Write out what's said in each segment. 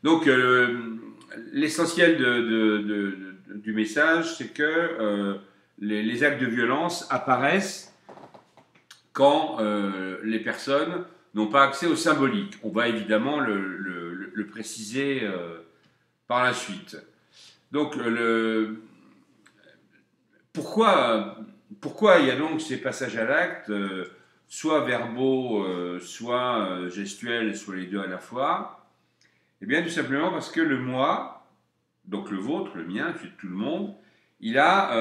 Donc, l'essentiel du message, c'est que les actes de violence apparaissent quand les personnes n'ont pas accès au symbolique. On va évidemment le préciser par la suite. Donc, pourquoi il y a donc ces passages à l'acte, soit verbaux, soit gestuels, soit les deux à la fois? Eh bien, tout simplement parce que le moi, donc le vôtre, le mien, celui de tout le monde, il a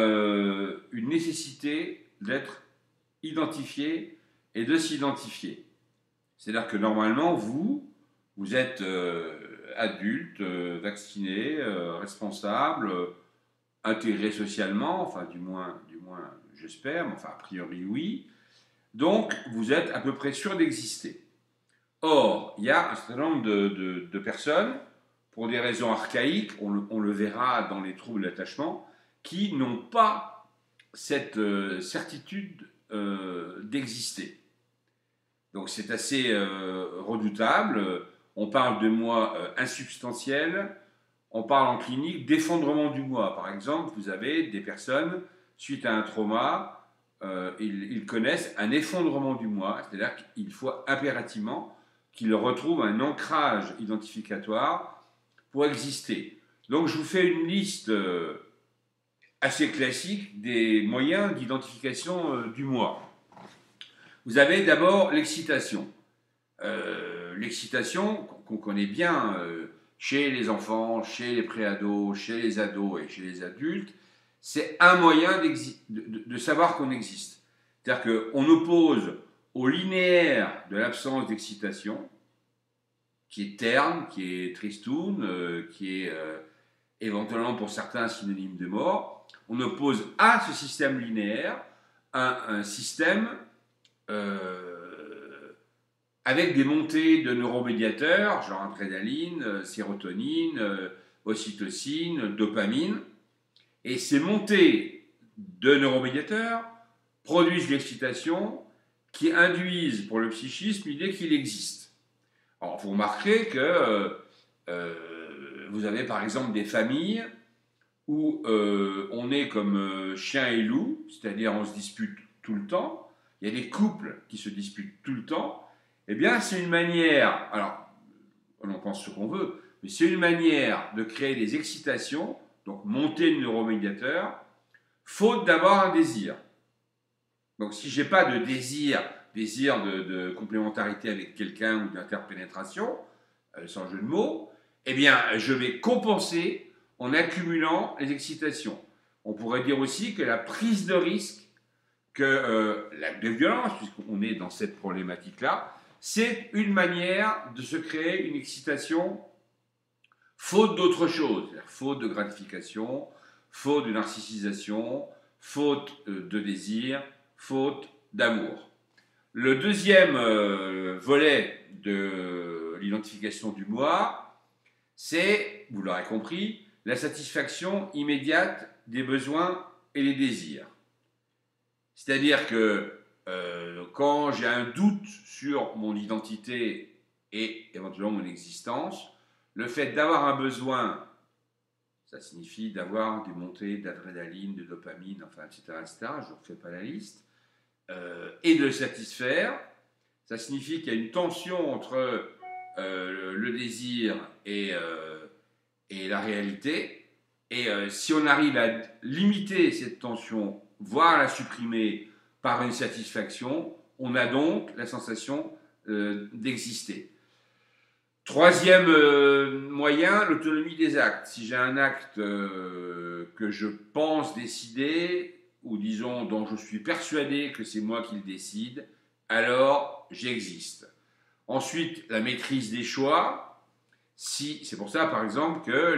une nécessité d'être identifié et de s'identifier. C'est-à-dire que normalement, vous êtes adulte, vacciné, responsable, intégré socialement, enfin du moins j'espère, mais enfin a priori oui. Donc vous êtes à peu près sûr d'exister. Or, il y a un certain nombre de personnes, pour des raisons archaïques, on le verra dans les troubles d'attachement, qui n'ont pas cette certitude d'exister. Donc c'est assez redoutable. On parle de moi insubstantiel, on parle en clinique d'effondrement du moi. Par exemple, vous avez des personnes, suite à un trauma, ils connaissent un effondrement du moi, c'est-à-dire qu'il faut impérativement qu'ils retrouvent un ancrage identificatoire pour exister. Donc je vous fais une liste assez classique des moyens d'identification du moi. Vous avez d'abord l'excitation. L'excitation qu'on connaît bien chez les enfants, chez les préados, chez les ados et chez les adultes, c'est un moyen de savoir qu'on existe. C'est-à-dire qu'on oppose au linéaire de l'absence d'excitation, qui est terne, qui est tristoun, qui est éventuellement pour certains synonyme de mort, on oppose à ce système linéaire un système avec des montées de neuromédiateurs, genre adrénaline, sérotonine, ocytocine, dopamine. Et ces montées de neuromédiateurs produisent l'excitation qui induisent pour le psychisme l'idée qu'il existe. Alors, vous remarquerez que vous avez par exemple des familles où on est comme chien et loup, c'est-à-dire on se dispute tout le temps. Il y a des couples qui se disputent tout le temps. Eh bien, c'est une manière, alors, on en pense ce qu'on veut, mais c'est une manière de créer des excitations, donc monter de neuromédiateurs, faute d'avoir un désir. Donc, si j'ai pas de désir de complémentarité avec quelqu'un ou d'interpénétration, sans jeu de mots, eh bien, je vais compenser en accumulant les excitations. On pourrait dire aussi que la prise de risque, que l'acte de violence, puisqu'on est dans cette problématique-là, c'est une manière de se créer une excitation faute d'autre chose, c'est-à-dire faute de gratification, faute de narcissisation, faute de désir, faute d'amour. Le deuxième volet de l'identification du moi, c'est, vous l'aurez compris, la satisfaction immédiate des besoins et des désirs. C'est-à-dire que quand j'ai un doute sur mon identité et éventuellement mon existence, le fait d'avoir un besoin, ça signifie d'avoir des montées d'adrénaline, de dopamine, enfin, etc., etc., je ne refais pas la liste, et de le satisfaire, ça signifie qu'il y a une tension entre le désir et la réalité. Et si on arrive à limiter cette tension, voire la supprimer par une satisfaction, on a donc la sensation d'exister. Troisième moyen, l'autonomie des actes. Si j'ai un acte que je pense décider, ou disons dont je suis persuadé que c'est moi qui le décide, alors j'existe. Ensuite, la maîtrise des choix. Si, c'est pour ça, par exemple, que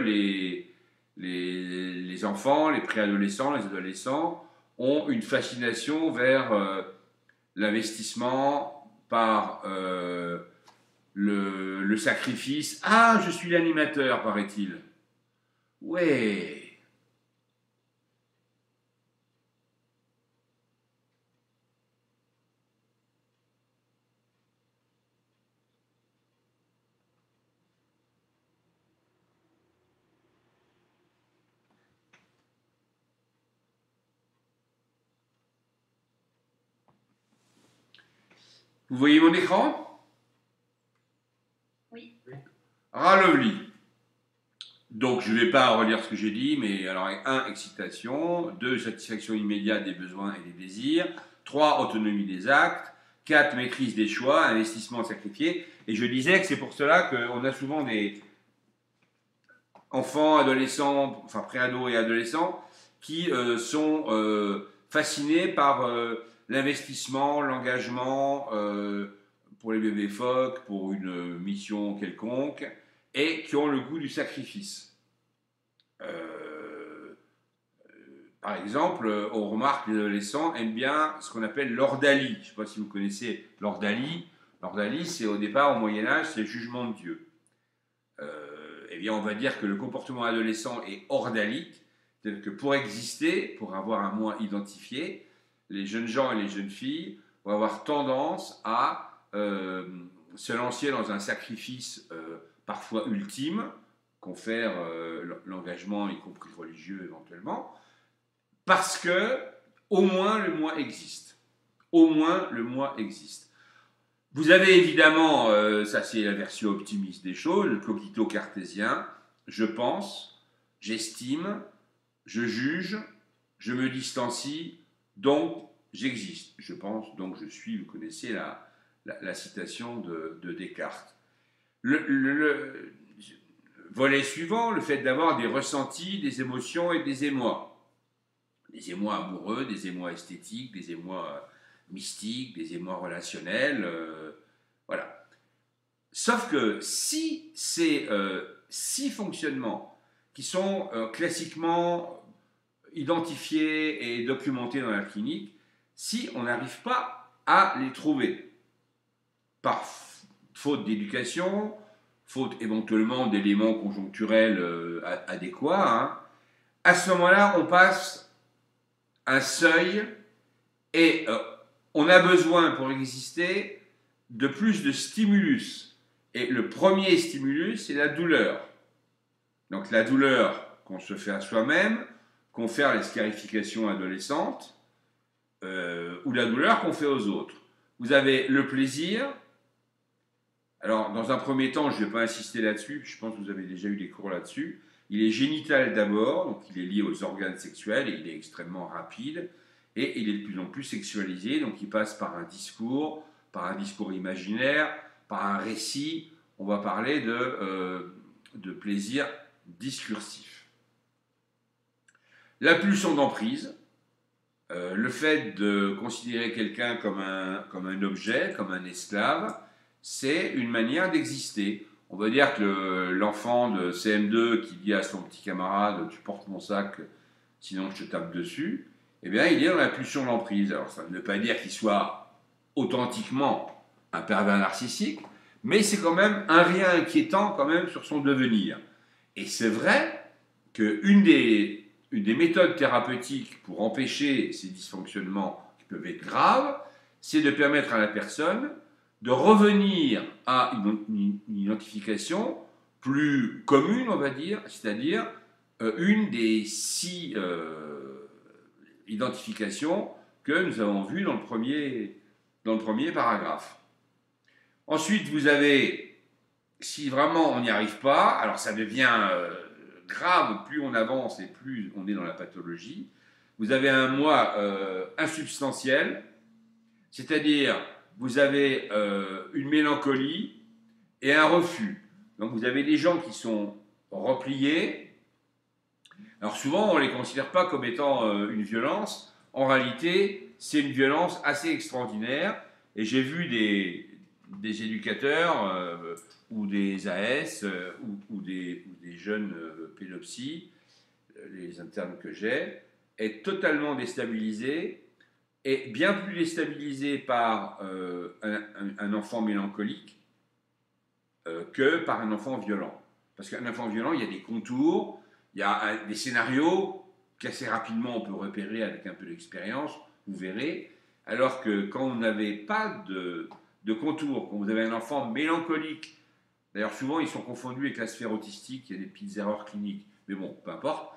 les enfants, les préadolescents, les adolescents ont une fascination vers l'investissement par le sacrifice. Ah, je suis l'animateur, paraît-il. Ouais. Vous voyez mon écran? Oui. Ah, lovely. Donc, je ne vais pas relire ce que j'ai dit, mais alors, 1, excitation, 2, satisfaction immédiate des besoins et des désirs, 3, autonomie des actes, 4, maîtrise des choix, investissement sacrifié. Et je disais que c'est pour cela qu'on a souvent des enfants, adolescents, enfin préados et adolescents, qui sont fascinés par l'investissement, l'engagement pour les bébés phoques, pour une mission quelconque, et qui ont le goût du sacrifice. Par exemple, on remarque que les adolescents aiment bien ce qu'on appelle l'ordalie. Je ne sais pas si vous connaissez l'ordalie. L'ordalie, c'est au départ, au Moyen-Âge, c'est le jugement de Dieu. Eh bien, on va dire que le comportement adolescent est ordalique, c'est-à-dire que pour exister, pour avoir un moi identifié, les jeunes gens et les jeunes filles vont avoir tendance à se lancer dans un sacrifice parfois ultime, confère l'engagement, y compris religieux éventuellement, parce que au moins le moi existe. Au moins le moi existe. Vous avez évidemment, ça c'est la version optimiste des choses, le cogito cartésien, je pense, j'estime, je juge, je me distancie, donc j'existe. Je pense, donc je suis, vous connaissez la citation de Descartes. Le volet suivant, le fait d'avoir des ressentis, des émotions et des émois. Des émois amoureux, des émois esthétiques, des émois mystiques, des émois relationnels, voilà. Sauf que si ces 6 fonctionnements qui sont classiquement identifiés et documentés dans la clinique, si on n'arrive pas à les trouver, par faute d'éducation, faute éventuellement d'éléments conjoncturels adéquats, hein, à ce moment-là, on passe un seuil et on a besoin pour exister de plus de stimulus. Et le premier stimulus, c'est la douleur. Donc la douleur qu'on se fait à soi-même, confère les scarifications adolescentes, ou la douleur qu'on fait aux autres. Vous avez le plaisir. Alors, dans un premier temps, je ne vais pas insister là-dessus, je pense que vous avez déjà eu des cours là-dessus. Il est génital d'abord, donc il est lié aux organes sexuels et il est extrêmement rapide. Et il est de plus en plus sexualisé, donc il passe par un discours imaginaire, par un récit. On va parler de plaisir discursif. La pulsion d'emprise, le fait de considérer quelqu'un comme un objet, comme un esclave, c'est une manière d'exister. On va dire que l'enfant de CM2 qui dit à son petit camarade « tu portes mon sac, sinon je te tape dessus », eh bien il est dans la pulsion d'emprise. Alors ça ne veut pas dire qu'il soit authentiquement un pervers narcissique, mais c'est quand même un rien inquiétant quand même sur son devenir. Et c'est vrai qu'une des méthodes thérapeutiques pour empêcher ces dysfonctionnements qui peuvent être graves, c'est de permettre à la personne de revenir à une identification plus commune, on va dire, c'est-à-dire une des 6 identifications que nous avons vues dans le premier paragraphe. Ensuite, vous avez, si vraiment on n'y arrive pas, alors ça devient grave, plus on avance et plus on est dans la pathologie, vous avez un moi insubstantiel, c'est-à-dire vous avez une mélancolie et un refus. Donc vous avez des gens qui sont repliés. Alors souvent on ne les considère pas comme étant une violence. En réalité, c'est une violence assez extraordinaire. Et j'ai vu des éducateurs ou des AS ou des jeunes pédopsies, les internes que j'ai, être totalement déstabilisés et bien plus déstabilisé par un enfant mélancolique que par un enfant violent. Parce qu'un enfant violent, il y a des contours, il y a des scénarios qu'assez rapidement on peut repérer avec un peu d'expérience, vous verrez, alors que quand vous n'avez pas de contours, quand vous avez un enfant mélancolique, d'ailleurs souvent ils sont confondus avec la sphère autistique, il y a des petites erreurs cliniques, mais bon, peu importe,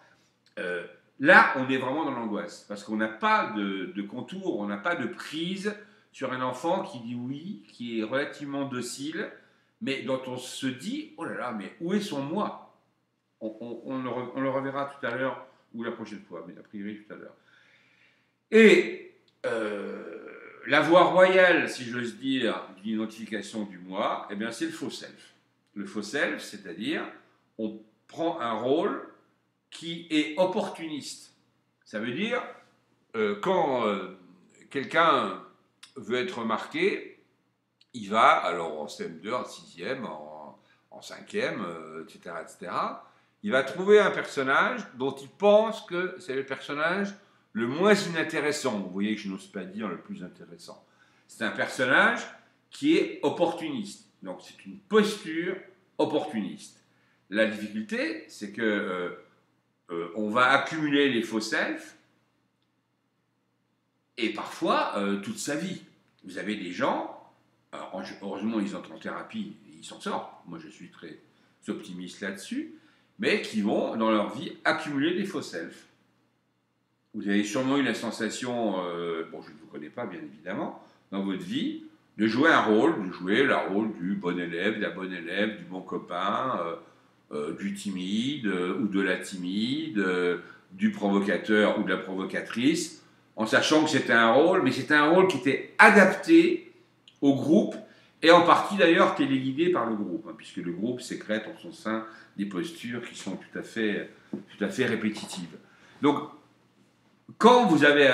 là on est vraiment dans l'angoisse, parce qu'on n'a pas de contours, on n'a pas de prise sur un enfant qui dit oui, qui est relativement docile, mais dont on se dit, oh là là, mais où est son moi? On le reverra tout à l'heure, ou la prochaine fois, mais a priori tout à l'heure. Et la voie royale, si j'ose dire, d'une identification du moi, eh bien c'est le faux self. Le faux self, c'est-à-dire, on prend un rôle qui est opportuniste. Ça veut dire, quand quelqu'un veut être remarqué, il va, alors en CM2, en 6e, en 5e, etc., etc., il va trouver un personnage dont il pense que c'est le personnage le moins inintéressant. Vous voyez que je n'ose pas dire le plus intéressant. C'est un personnage qui est opportuniste. Donc c'est une posture opportuniste. La difficulté, c'est que on va accumuler les faux selfs et parfois toute sa vie. Vous avez des gens, alors, heureusement ils entrent en thérapie et ils s'en sortent, moi je suis très optimiste là-dessus, mais qui vont dans leur vie accumuler des faux selfs. Vous avez sûrement eu la sensation, bon je ne vous connais pas bien évidemment, dans votre vie, de jouer un rôle, de jouer le rôle du bon élève, de la bonne élève, du bon copain, du timide ou de la timide, du provocateur ou de la provocatrice, en sachant que c'était un rôle, mais c'était un rôle qui était adapté au groupe, et en partie d'ailleurs téléguidé par le groupe, hein, puisque le groupe sécrète en son sein des postures qui sont tout à fait répétitives. Donc, quand vous avez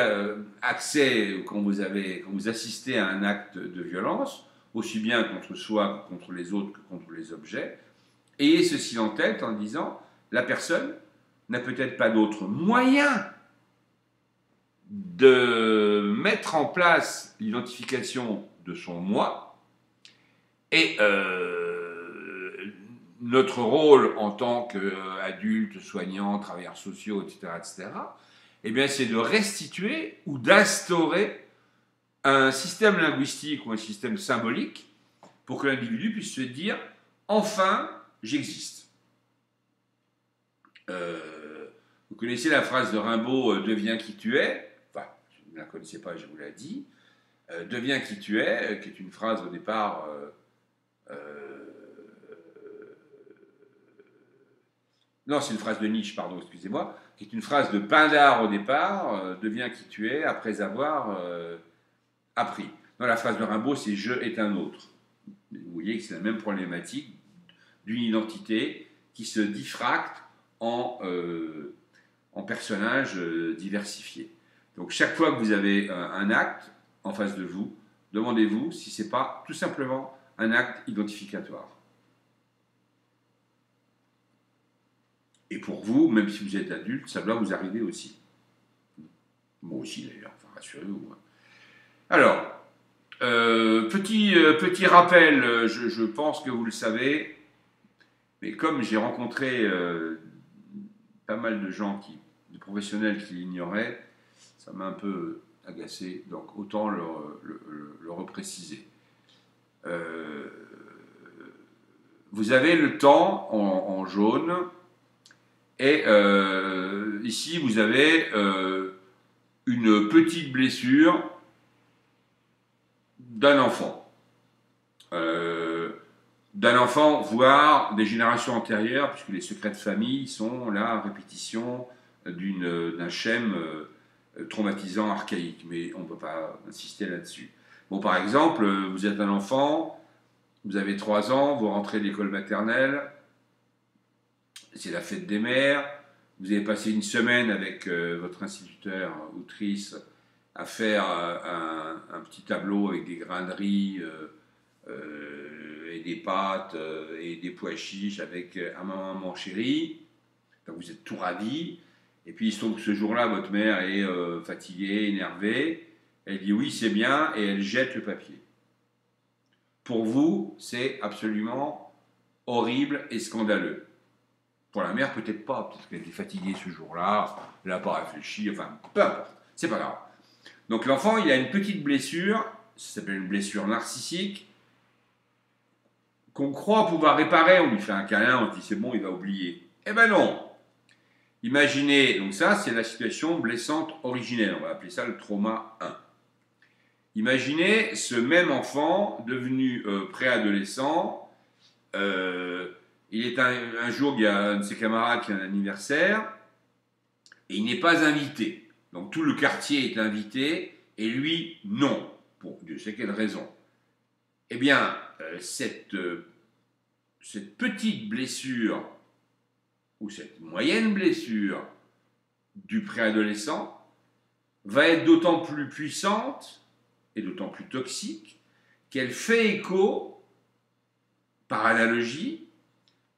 accès, quand vous assistez à un acte de violence, aussi bien contre soi que contre les autres que contre les objets, ayez ceci en tête en disant, la personne n'a peut-être pas d'autre moyen de mettre en place l'identification de son moi, et notre rôle en tant qu'adulte, soignant, travailleurs sociaux, etc., eh bien, c'est de restituer ou d'instaurer un système linguistique ou un système symbolique pour que l'individu puisse se dire « enfin, j'existe ». Vous connaissez la phrase de Rimbaud « deviens qui tu es ». Enfin, je ne la connaissais pas, je vous l'ai dit. « Deviens qui tu es », qui est une phrase au départ... non, c'est une phrase de Nietzsche, pardon, excusez-moi, qui est une phrase de Pindare au départ, deviens qui tu es après avoir appris. Dans la phrase de Rimbaud, c'est je est un autre. Vous voyez que c'est la même problématique d'une identité qui se diffracte en personnages diversifiés. Donc chaque fois que vous avez un acte en face de vous, demandez-vous si ce n'est pas tout simplement un acte identificatoire. Et pour vous, même si vous êtes adulte, ça doit vous arriver aussi. Moi aussi d'ailleurs, enfin rassurez-vous. Alors, petit rappel, je pense que vous le savez, mais comme j'ai rencontré pas mal de gens, de professionnels qui l'ignoraient, ça m'a un peu agacé, donc autant le repréciser. Vous avez le temps en jaune, et ici vous avez une petite blessure d'un enfant, voire des générations antérieures, puisque les secrets de famille sont la répétition d'un schème traumatisant archaïque, mais on ne peut pas insister là-dessus. Bon, par exemple, vous êtes un enfant, vous avez 3 ans, vous rentrez de l'école maternelle, c'est la fête des mères, vous avez passé une semaine avec votre instituteur ou autrice à faire un petit tableau avec des grains de riz et des pâtes et des pois chiches avec un maman chérie. Donc vous êtes tout ravis. Et puis il se trouve que ce jour-là, votre mère est fatiguée, énervée. Elle dit oui, c'est bien, et elle jette le papier. Pour vous, c'est absolument horrible et scandaleux. Pour la mère, peut-être pas, peut-être qu'elle était fatiguée ce jour-là, elle n'a pas réfléchi, enfin, peu importe, c'est pas grave. Donc l'enfant, il a une petite blessure, ça s'appelle une blessure narcissique, qu'on croit pouvoir réparer, on lui fait un câlin, on se dit c'est bon, il va oublier. Eh ben non. Imaginez, donc ça, c'est la situation blessante originelle, on va appeler ça le trauma 1. Imaginez ce même enfant devenu préadolescent. Il est un jour, il y a un de ses camarades qui a un anniversaire et il n'est pas invité. Donc tout le quartier est invité et lui, non. Pour Dieu sait quelle raison. Eh bien, cette petite blessure ou cette moyenne blessure du préadolescent va être d'autant plus puissante et d'autant plus toxique qu'elle fait écho, par analogie,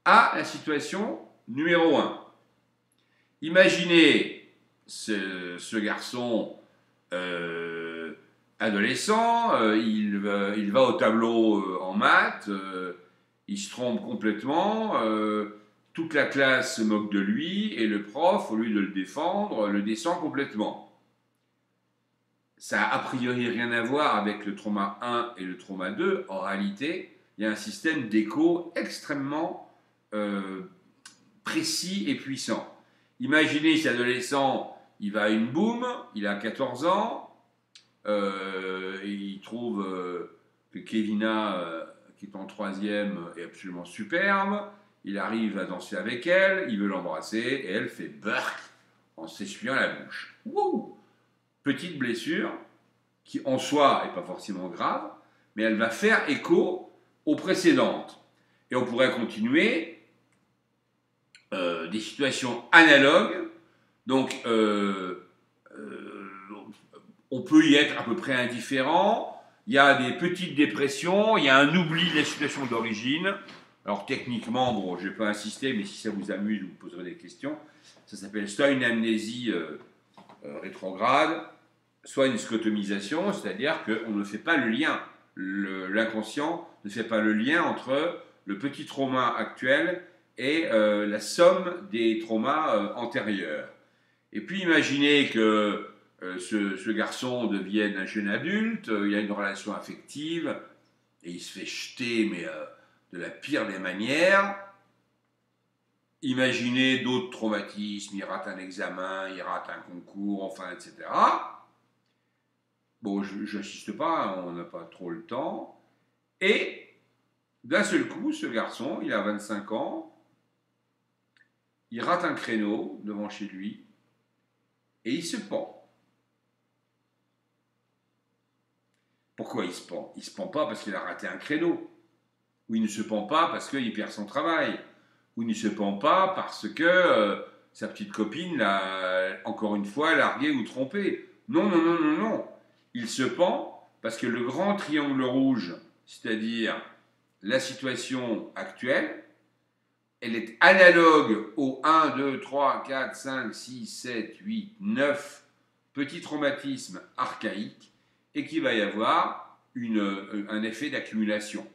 à la situation numéro 1. Imaginez ce garçon adolescent, il va au tableau en maths, il se trompe complètement, toute la classe se moque de lui et le prof, au lieu de le défendre, le descend complètement. Ça n'a a priori rien à voir avec le trauma 1 et le trauma 2. En réalité, il y a un système d'écho extrêmement précis et puissant. Imaginez cet adolescent, il va à une boum, il a 14 ans, et il trouve que Kevina, qui est en 3e, est absolument superbe. Il arrive à danser avec elle, il veut l'embrasser, et elle fait burk en s'essuyant la bouche. Wouh! Petite blessure, qui en soi n'est pas forcément grave, mais elle va faire écho aux précédentes. Et on pourrait continuer des situations analogues. Donc, on peut y être à peu près indifférent. Il y a des petites dépressions, il y a un oubli de la situation d'origine. Alors, techniquement, bon, je ne vais pas insister, mais si ça vous amuse, vous poserez des questions. Ça s'appelle soit une amnésie rétrograde, soit une scotomisation, c'est-à-dire qu'on ne fait pas le lien. L'inconscient ne fait pas le lien entre le petit trauma actuel et la somme des traumas antérieurs. Et puis imaginez que ce garçon devienne un jeune adulte, il a une relation affective, et il se fait jeter, mais de la pire des manières. Imaginez d'autres traumatismes, il rate un examen, il rate un concours, enfin, etc. Bon, je n'insiste pas, on n'a pas trop le temps. Et d'un seul coup, ce garçon, il a 25 ans, il rate un créneau devant chez lui, et il se pend. Pourquoi il se pend? Il ne se pend pas parce qu'il a raté un créneau, ou il ne se pend pas parce qu'il perd son travail, ou il ne se pend pas parce que sa petite copine l'a, encore une fois, largué ou trompé. Non, non, non, non, non. Il se pend parce que le grand triangle rouge, c'est-à-dire la situation actuelle, elle est analogue aux 1, 2, 3, 4, 5, 6, 7, 8, 9 petits traumatismes archaïques et qu'il va y avoir un effet d'accumulation.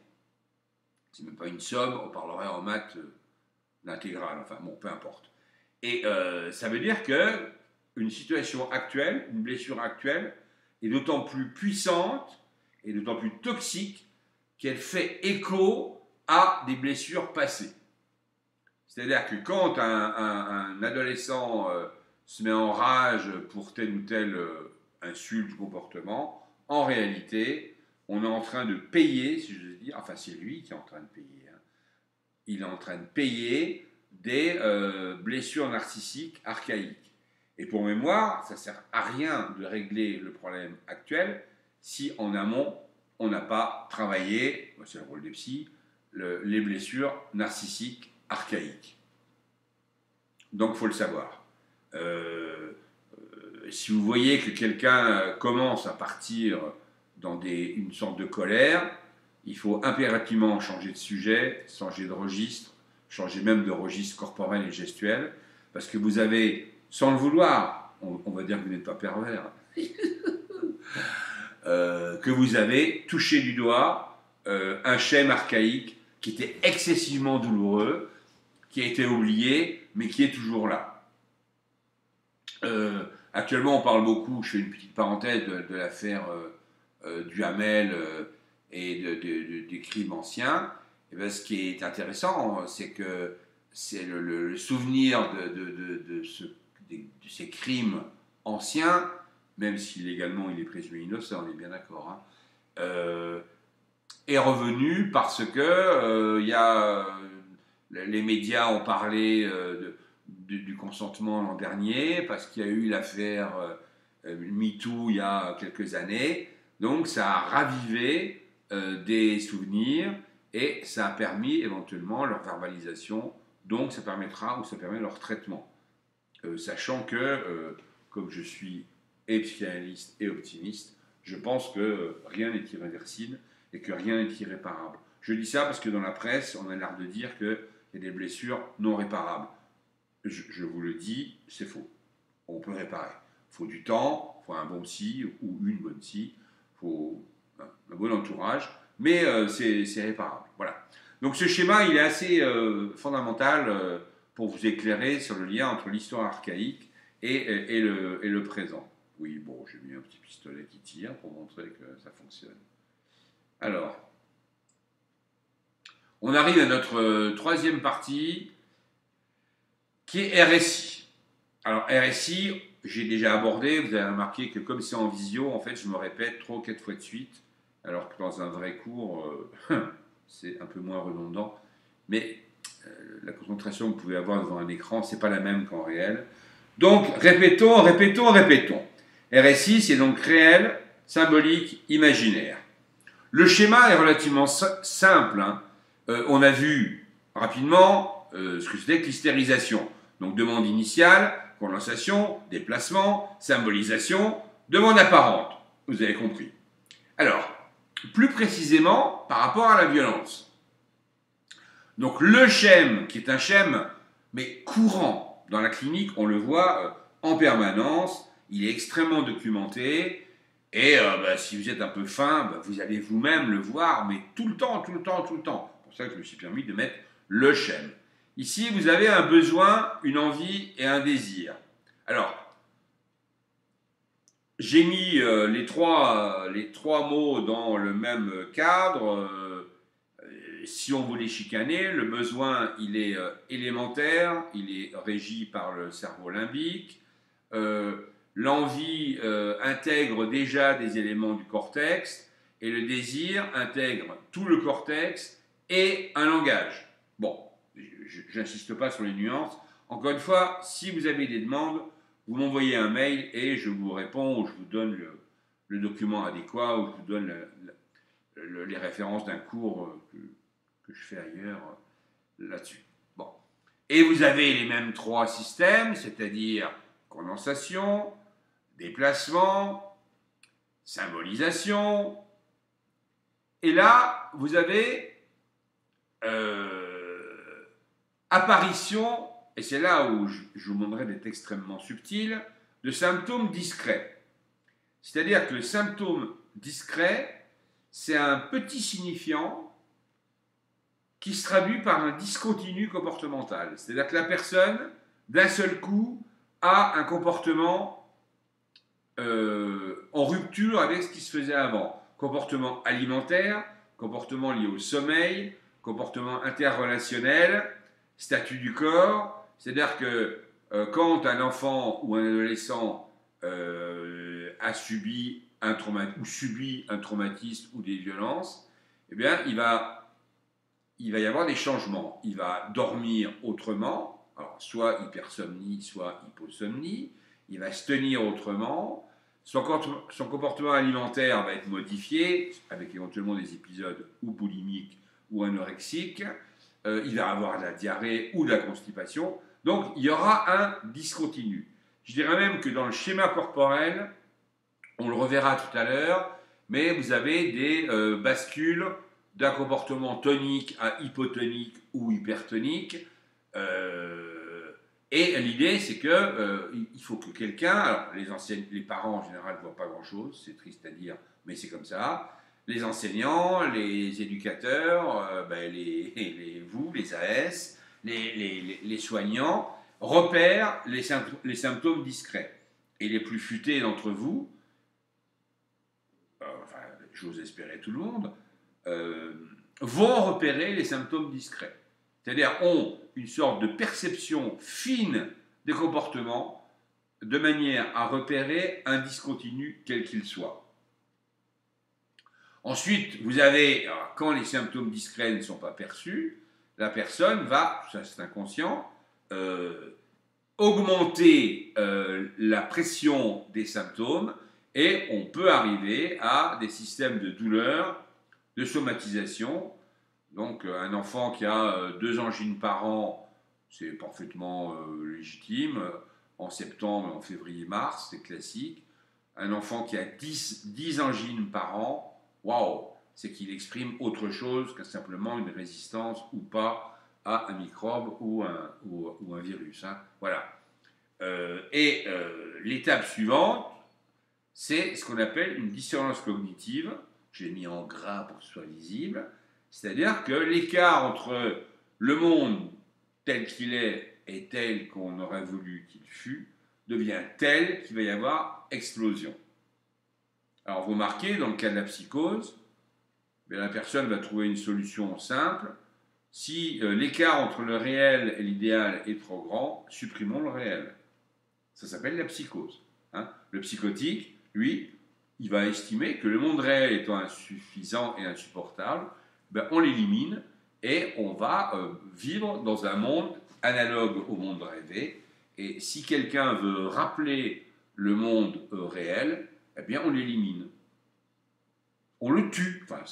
C'est même pas une somme, on parlerait en maths d'intégrale, enfin bon, peu importe. Et ça veut dire que une situation actuelle, une blessure actuelle, est d'autant plus puissante et d'autant plus toxique qu'elle fait écho à des blessures passées. C'est-à-dire que quand un adolescent se met en rage pour telle ou telle insulte ou comportement, en réalité, on est en train de payer, si je veux dire, enfin c'est lui qui est en train de payer, hein. Il est en train de payer des blessures narcissiques archaïques. Et pour mémoire, ça ne sert à rien de régler le problème actuel si en amont, on n'a pas travaillé, c'est le rôle des psys, les blessures narcissiques archaïques. Donc il faut le savoir. Si vous voyez que quelqu'un commence à partir dans une sorte de colère, il faut impérativement changer de sujet, changer de registre, changer même de registre corporel et gestuel, parce que vous avez, sans le vouloir, on va dire que vous n'êtes pas pervers, que vous avez touché du doigt un schème archaïque qui était excessivement douloureux, qui a été oublié, mais qui est toujours là. Actuellement, on parle beaucoup, je fais une petite parenthèse, de l'affaire Duhamel et des crimes anciens. Et bien, ce qui est intéressant, c'est que c'est le souvenir de ces crimes anciens même si légalement il est présumé innocent, on est bien d'accord, hein, est revenu parce que les médias ont parlé du consentement l'an dernier, parce qu'il y a eu l'affaire MeToo il y a quelques années. Donc ça a ravivé des souvenirs et ça a permis éventuellement leur verbalisation. Donc ça permettra ou ça permet leur traitement. Sachant que, comme je suis et psychanalyste et optimiste, je pense que rien n'est irréversible et que rien n'est irréparable. Je dis ça parce que dans la presse, on a l'air de dire qu'il y a des blessures non réparables. Je vous le dis, c'est faux. On peut réparer. Il faut du temps, il faut un bon psy ou une bonne psy, il faut un bon entourage, mais c'est réparable. Voilà. Donc ce schéma, il est assez fondamental pour vous éclairer sur le lien entre l'histoire archaïque et le présent. Oui, bon, j'ai mis un petit pistolet qui tire pour montrer que ça fonctionne. Alors, on arrive à notre troisième partie, qui est RSI. Alors, RSI, j'ai déjà abordé, vous avez remarqué que comme c'est en visio, en fait, je me répète 3 ou 4 fois de suite, alors que dans un vrai cours, c'est un peu moins redondant, mais la concentration que vous pouvez avoir devant un écran, c'est pas la même qu'en réel. Donc, répétons, répétons, répétons. RSI, c'est donc réel, symbolique, imaginaire. Le schéma est relativement simple. Hein. On a vu rapidement ce que c'était que l'hystérisation. Donc, demande initiale, condensation, déplacement, symbolisation, demande apparente. Vous avez compris. Alors, plus précisément, par rapport à la violence. Donc, le schème, qui est un schème, mais courant dans la clinique, on le voit en permanence, il est extrêmement documenté, et si vous êtes un peu fin, vous allez vous-même le voir, mais tout le temps, tout le temps, tout le temps. C'est pour ça que je me suis permis de mettre le schème. Ici, vous avez un besoin, une envie et un désir. Alors, j'ai mis les trois mots dans le même cadre. Si on voulait chicaner, le besoin, il est élémentaire, il est régi par le cerveau limbique. L'envie intègre déjà des éléments du cortex, et le désir intègre tout le cortex et un langage. Bon, j'insiste pas sur les nuances. Encore une fois, si vous avez des demandes, vous m'envoyez un mail et je vous réponds, ou je vous donne le document adéquat, ou je vous donne les références d'un cours que je fais ailleurs là-dessus. Bon. Et vous avez les mêmes 3 systèmes, c'est-à-dire condensation, déplacement, symbolisation. Et là, vous avez apparition, et c'est là où je vous montrerai d'être extrêmement subtil, de symptômes discrets. C'est-à-dire que le symptôme discret, c'est un petit signifiant qui se traduit par un discontinu comportemental. C'est-à-dire que la personne, d'un seul coup, a un comportement en rupture avec ce qui se faisait avant. Comportement alimentaire, comportement lié au sommeil, comportement interrelationnel, statut du corps. C'est-à-dire que quand un enfant ou un adolescent a subi un traumatisme, ou subit un traumatisme ou des violences, eh bien, il va y avoir des changements. Il va dormir autrement, alors soit hypersomnie, soit hyposomnie. Il va se tenir autrement. Son comportement alimentaire va être modifié, avec éventuellement des épisodes ou boulimiques ou anorexiques. Il va avoir de la diarrhée ou de la constipation. Donc, il y aura un discontinu. Je dirais même que dans le schéma corporel, on le reverra tout à l'heure, mais vous avez des bascules d'un comportement tonique à hypotonique ou hypertonique. Et l'idée, c'est que il faut que quelqu'un, alors les parents en général ne voient pas grand-chose, c'est triste à dire, mais c'est comme ça. Les enseignants, les éducateurs, vous, les AS, les soignants, repèrent les symptômes discrets. Et les plus futés d'entre vous, j'ose espérer tout le monde, vont repérer les symptômes discrets. C'est-à-dire ont une sorte de perception fine des comportements de manière à repérer un discontinu quel qu'il soit. Ensuite, vous avez, alors, quand les symptômes discrets ne sont pas perçus, la personne va, ça c'est inconscient, augmenter la pression des symptômes et on peut arriver à des systèmes de douleur, de somatisation. Donc un enfant qui a 2 angines par an, c'est parfaitement légitime. En septembre, en février, mars, c'est classique. Un enfant qui a 10 angines par an, waouh, c'est qu'il exprime autre chose que simplement une résistance ou pas à un microbe ou un virus. Hein. Voilà. L'étape suivante, c'est ce qu'on appelle une dissonance cognitive. Je l'ai mis en gras pour que ce soit visible. C'est-à-dire que l'écart entre le monde tel qu'il est et tel qu'on aurait voulu qu'il fût devient tel qu'il va y avoir explosion. Alors vous remarquez, dans le cas de la psychose, la personne va trouver une solution simple. Si l'écart entre le réel et l'idéal est trop grand, supprimons le réel. Ça s'appelle la psychose. Hein. Le psychotique, lui, il va estimer que le monde réel étant insuffisant et insupportable, on l'élimine et on va vivre dans un monde analogue au monde rêvé. Et si quelqu'un veut rappeler le monde réel, eh bien on l'élimine. On le tue. Enfin,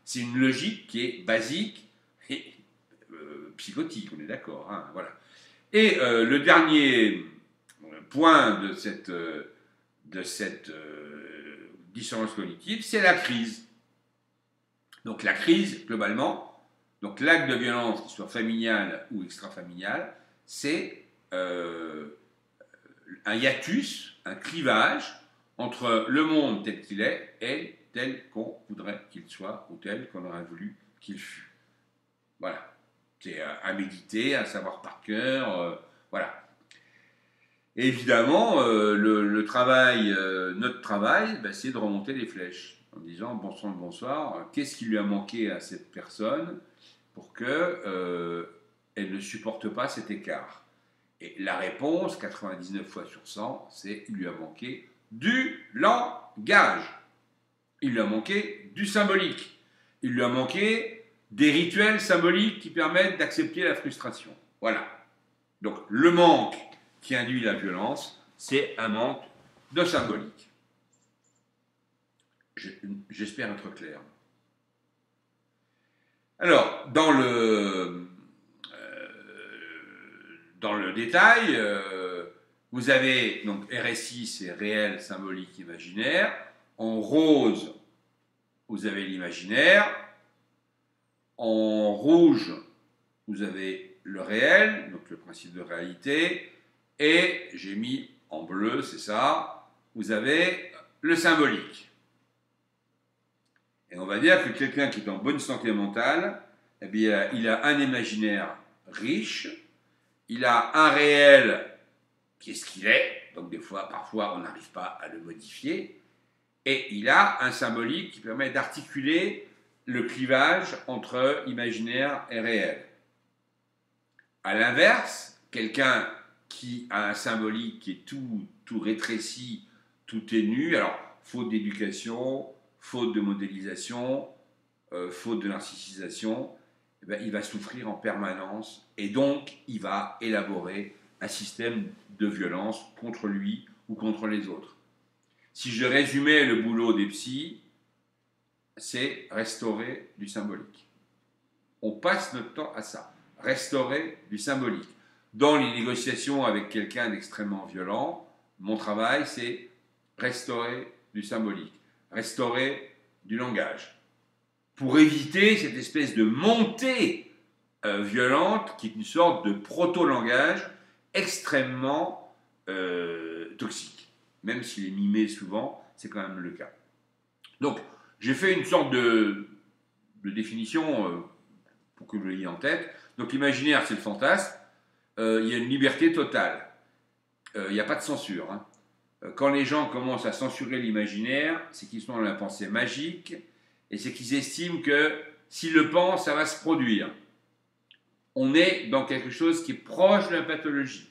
c'est une logique qui est basique et psychotique, on est d'accord. Hein, voilà. Et le dernier point de cette dissonance cognitive, c'est la crise. Donc la crise, globalement, donc l'acte de violence, qu'il soit familial ou extrafamilial, c'est un hiatus, un clivage entre le monde tel qu'il est et tel qu'on voudrait qu'il soit ou tel qu'on aurait voulu qu'il fût. Voilà. C'est à méditer, à savoir par cœur, voilà. Et évidemment, notre travail, c'est de remonter les flèches en disant bonsoir, qu'est-ce qui lui a manqué à cette personne pour qu'elle ne supporte pas cet écart. Et la réponse, 99 fois sur 100, c'est il lui a manqué du langage. Il lui a manqué du symbolique. Il lui a manqué des rituels symboliques qui permettent d'accepter la frustration. Voilà. Donc le manque qui induit la violence, c'est un manque de symbolique. J'espère être clair. Alors, dans le détail, vous avez donc RSI, c'est réel, symbolique, imaginaire. En rose, vous avez l'imaginaire. En rouge, vous avez le réel, donc le principe de réalité. Et j'ai mis en bleu, c'est ça, vous avez le symbolique. Et on va dire que quelqu'un qui est en bonne santé mentale, eh bien, il a un imaginaire riche, il a un réel qui est ce qu'il est, donc parfois on n'arrive pas à le modifier, et il a un symbolique qui permet d'articuler le clivage entre imaginaire et réel. A l'inverse, quelqu'un qui a un symbolique qui est tout rétréci, tout ténu, alors faute d'éducation, faute de modélisation, faute de narcissisation, il va souffrir en permanence et donc il va élaborer un système de violence contre lui ou contre les autres. Si je résumais le boulot des psys, c'est restaurer du symbolique. On passe notre temps à ça, restaurer du symbolique. Dans les négociations avec quelqu'un d'extrêmement violent, mon travail, c'est restaurer du symbolique, restaurer du langage, pour éviter cette espèce de montée violente qui est une sorte de proto-langage extrêmement toxique. Même s'il est mimé souvent, c'est quand même le cas. Donc, j'ai fait une sorte de définition pour que vous l'ayez en tête. Donc, l'imaginaire, c'est le fantasme. Il y a une liberté totale. Il n'y a pas de censure. Hein. Quand les gens commencent à censurer l'imaginaire, c'est qu'ils sont dans la pensée magique et c'est qu'ils estiment que s'ils le pensent, ça va se produire. On est dans quelque chose qui est proche de la pathologie.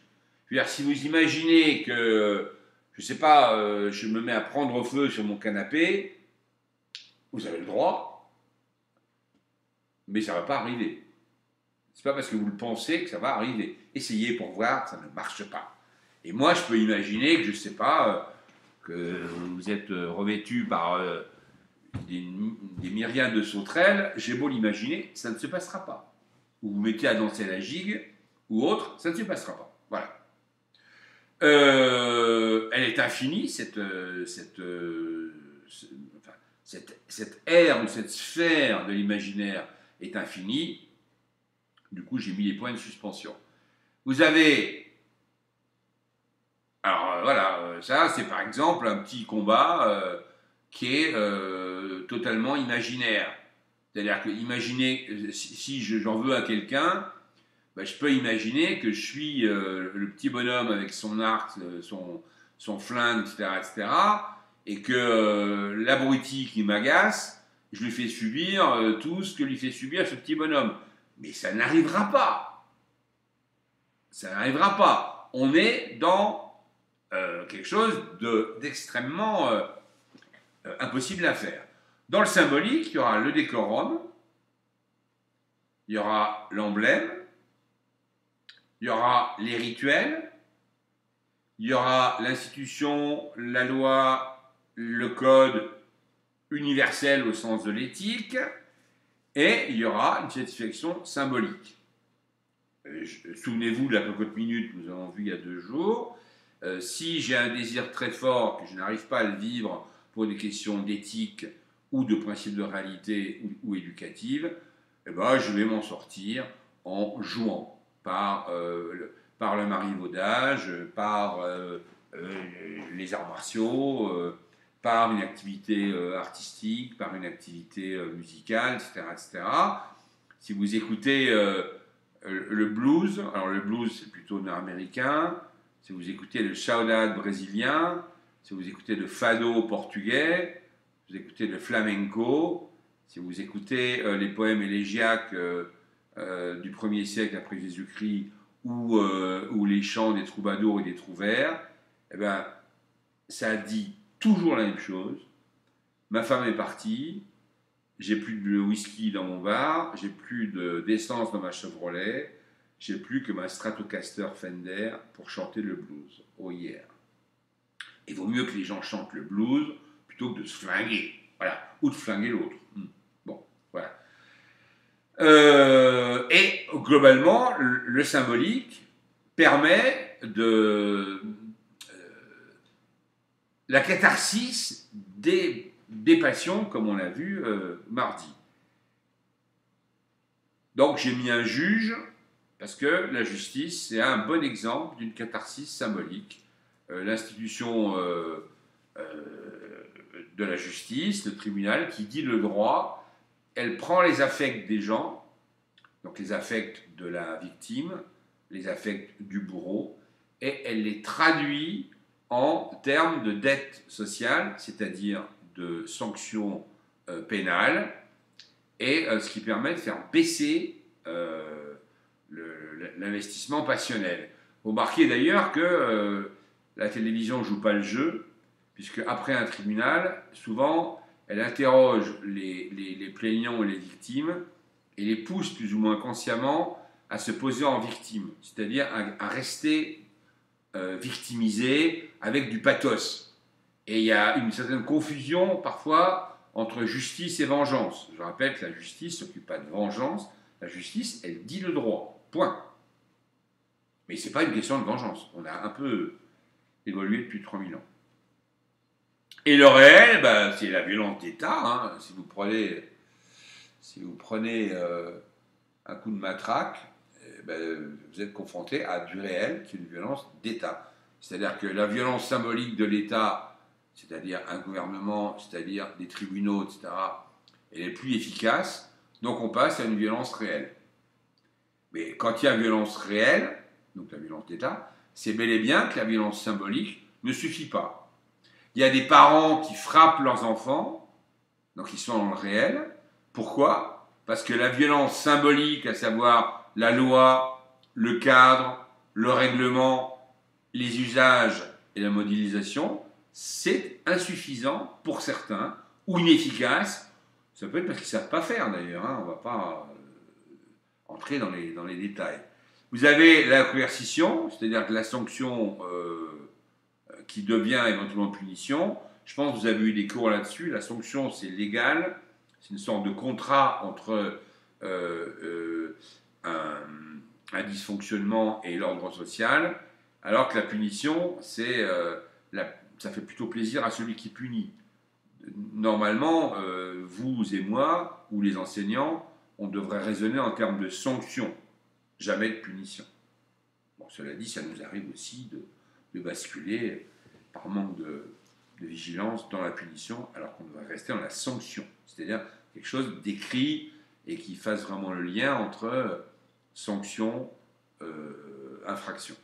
Je veux dire, si vous imaginez que, je ne sais pas, je me mets à prendre feu sur mon canapé, vous avez le droit, mais ça ne va pas arriver. C'est pas parce que vous le pensez que ça va arriver. Essayez pour voir, ça ne marche pas. Et moi, je peux imaginer que, je ne sais pas, que vous êtes revêtu par des myriades de sauterelles, j'ai beau l'imaginer, ça ne se passera pas. Vous vous mettez à danser la gigue, ou autre, ça ne se passera pas. Voilà. Elle est infinie, cette aire ou cette sphère de l'imaginaire est infinie. Du coup, j'ai mis les points de suspension. Vous avez... Alors voilà, ça c'est par exemple un petit combat qui est totalement imaginaire. C'est-à-dire que imaginez, si j'en veux à quelqu'un, ben, je peux imaginer que je suis le petit bonhomme avec son arc, son flingue, etc., et que l'abruti qui m'agace, je lui fais subir tout ce que lui fait subir ce petit bonhomme. Mais ça n'arrivera pas. Ça n'arrivera pas. On est dans quelque chose d'extrêmement impossible à faire. Dans le symbolique, il y aura le décorum, il y aura l'emblème, il y aura les rituels, il y aura l'institution, la loi, le code universel au sens de l'éthique, et il y aura une satisfaction symbolique. Souvenez-vous de la cocotte minute que nous avons vue il y a 2 jours. Si j'ai un désir très fort, que je n'arrive pas à le vivre pour des questions d'éthique ou de principes de réalité ou éducatives, eh ben, je vais m'en sortir en jouant par le marivaudage, par les arts martiaux, par une activité artistique, par une activité musicale, etc., etc. Si vous écoutez le blues, alors le blues c'est plutôt nord-américain, si vous écoutez le saudade brésilien, si vous écoutez le fado portugais, si vous écoutez le flamenco, si vous écoutez les poèmes élégiaques du 1er siècle après Jésus-Christ ou les chants des troubadours et des trouvères, eh ben, ça dit toujours la même chose. Ma femme est partie, j'ai plus de whisky dans mon bar, j'ai plus d'essence dans ma Chevrolet, j'ai plus que ma Stratocaster Fender pour chanter le blues. Oh yeah. Il vaut mieux que les gens chantent le blues plutôt que de se flinguer. Voilà. Ou de flinguer l'autre. Bon, voilà. Et globalement, le symbolique permet la catharsis des passions, comme on l'a vu mardi. Donc j'ai mis un juge, parce que la justice, c'est un bon exemple d'une catharsis symbolique. L'institution de la justice, le tribunal, qui dit le droit, elle prend les affects des gens, donc les affects de la victime, les affects du bourreau, et elle les traduit en termes de dette sociale, c'est-à-dire de sanctions pénales, et ce qui permet de faire baisser l'investissement passionnel. Vous remarquez d'ailleurs que la télévision ne joue pas le jeu, puisque après un tribunal, souvent, elle interroge les plaignants et les victimes et les pousse plus ou moins consciemment à se poser en victime, c'est-à-dire à rester victimisé avec du pathos. Et il y a une certaine confusion parfois entre justice et vengeance. Je rappelle que la justice ne s'occupe pas de vengeance, la justice, elle dit le droit, point. Mais ce n'est pas une question de vengeance, on a un peu évolué depuis 3000 ans. Et le réel, bah, c'est la violence d'État. Hein. Si vous prenez un coup de matraque, vous êtes confronté à du réel, qui est une violence d'État. C'est-à-dire que la violence symbolique de l'État, c'est-à-dire un gouvernement, c'est-à-dire des tribunaux, etc., elle est plus efficace, donc on passe à une violence réelle. Mais quand il y a violence réelle, donc la violence d'État, c'est bel et bien que la violence symbolique ne suffit pas. Il y a des parents qui frappent leurs enfants, donc ils sont dans le réel. Pourquoi ? Parce que la violence symbolique, à savoir la loi, le cadre, le règlement, les usages et la modélisation, c'est insuffisant pour certains, ou inefficace. Ça peut être parce qu'ils ne savent pas faire d'ailleurs, hein, on ne va pas entrer dans les détails. Vous avez la coercition, c'est-à-dire que la sanction qui devient éventuellement punition. Je pense que vous avez eu des cours là-dessus. La sanction, c'est légal, c'est une sorte de contrat entre un dysfonctionnement et l'ordre social, alors que la punition, ça fait plutôt plaisir à celui qui punit. Normalement, vous et moi, ou les enseignants, on devrait raisonner en termes de sanction, jamais de punition. Bon, cela dit, ça nous arrive aussi de basculer par manque de vigilance dans la punition, alors qu'on devrait rester dans la sanction, c'est-à-dire quelque chose d'écrit et qui fasse vraiment le lien entre sanction, infraction.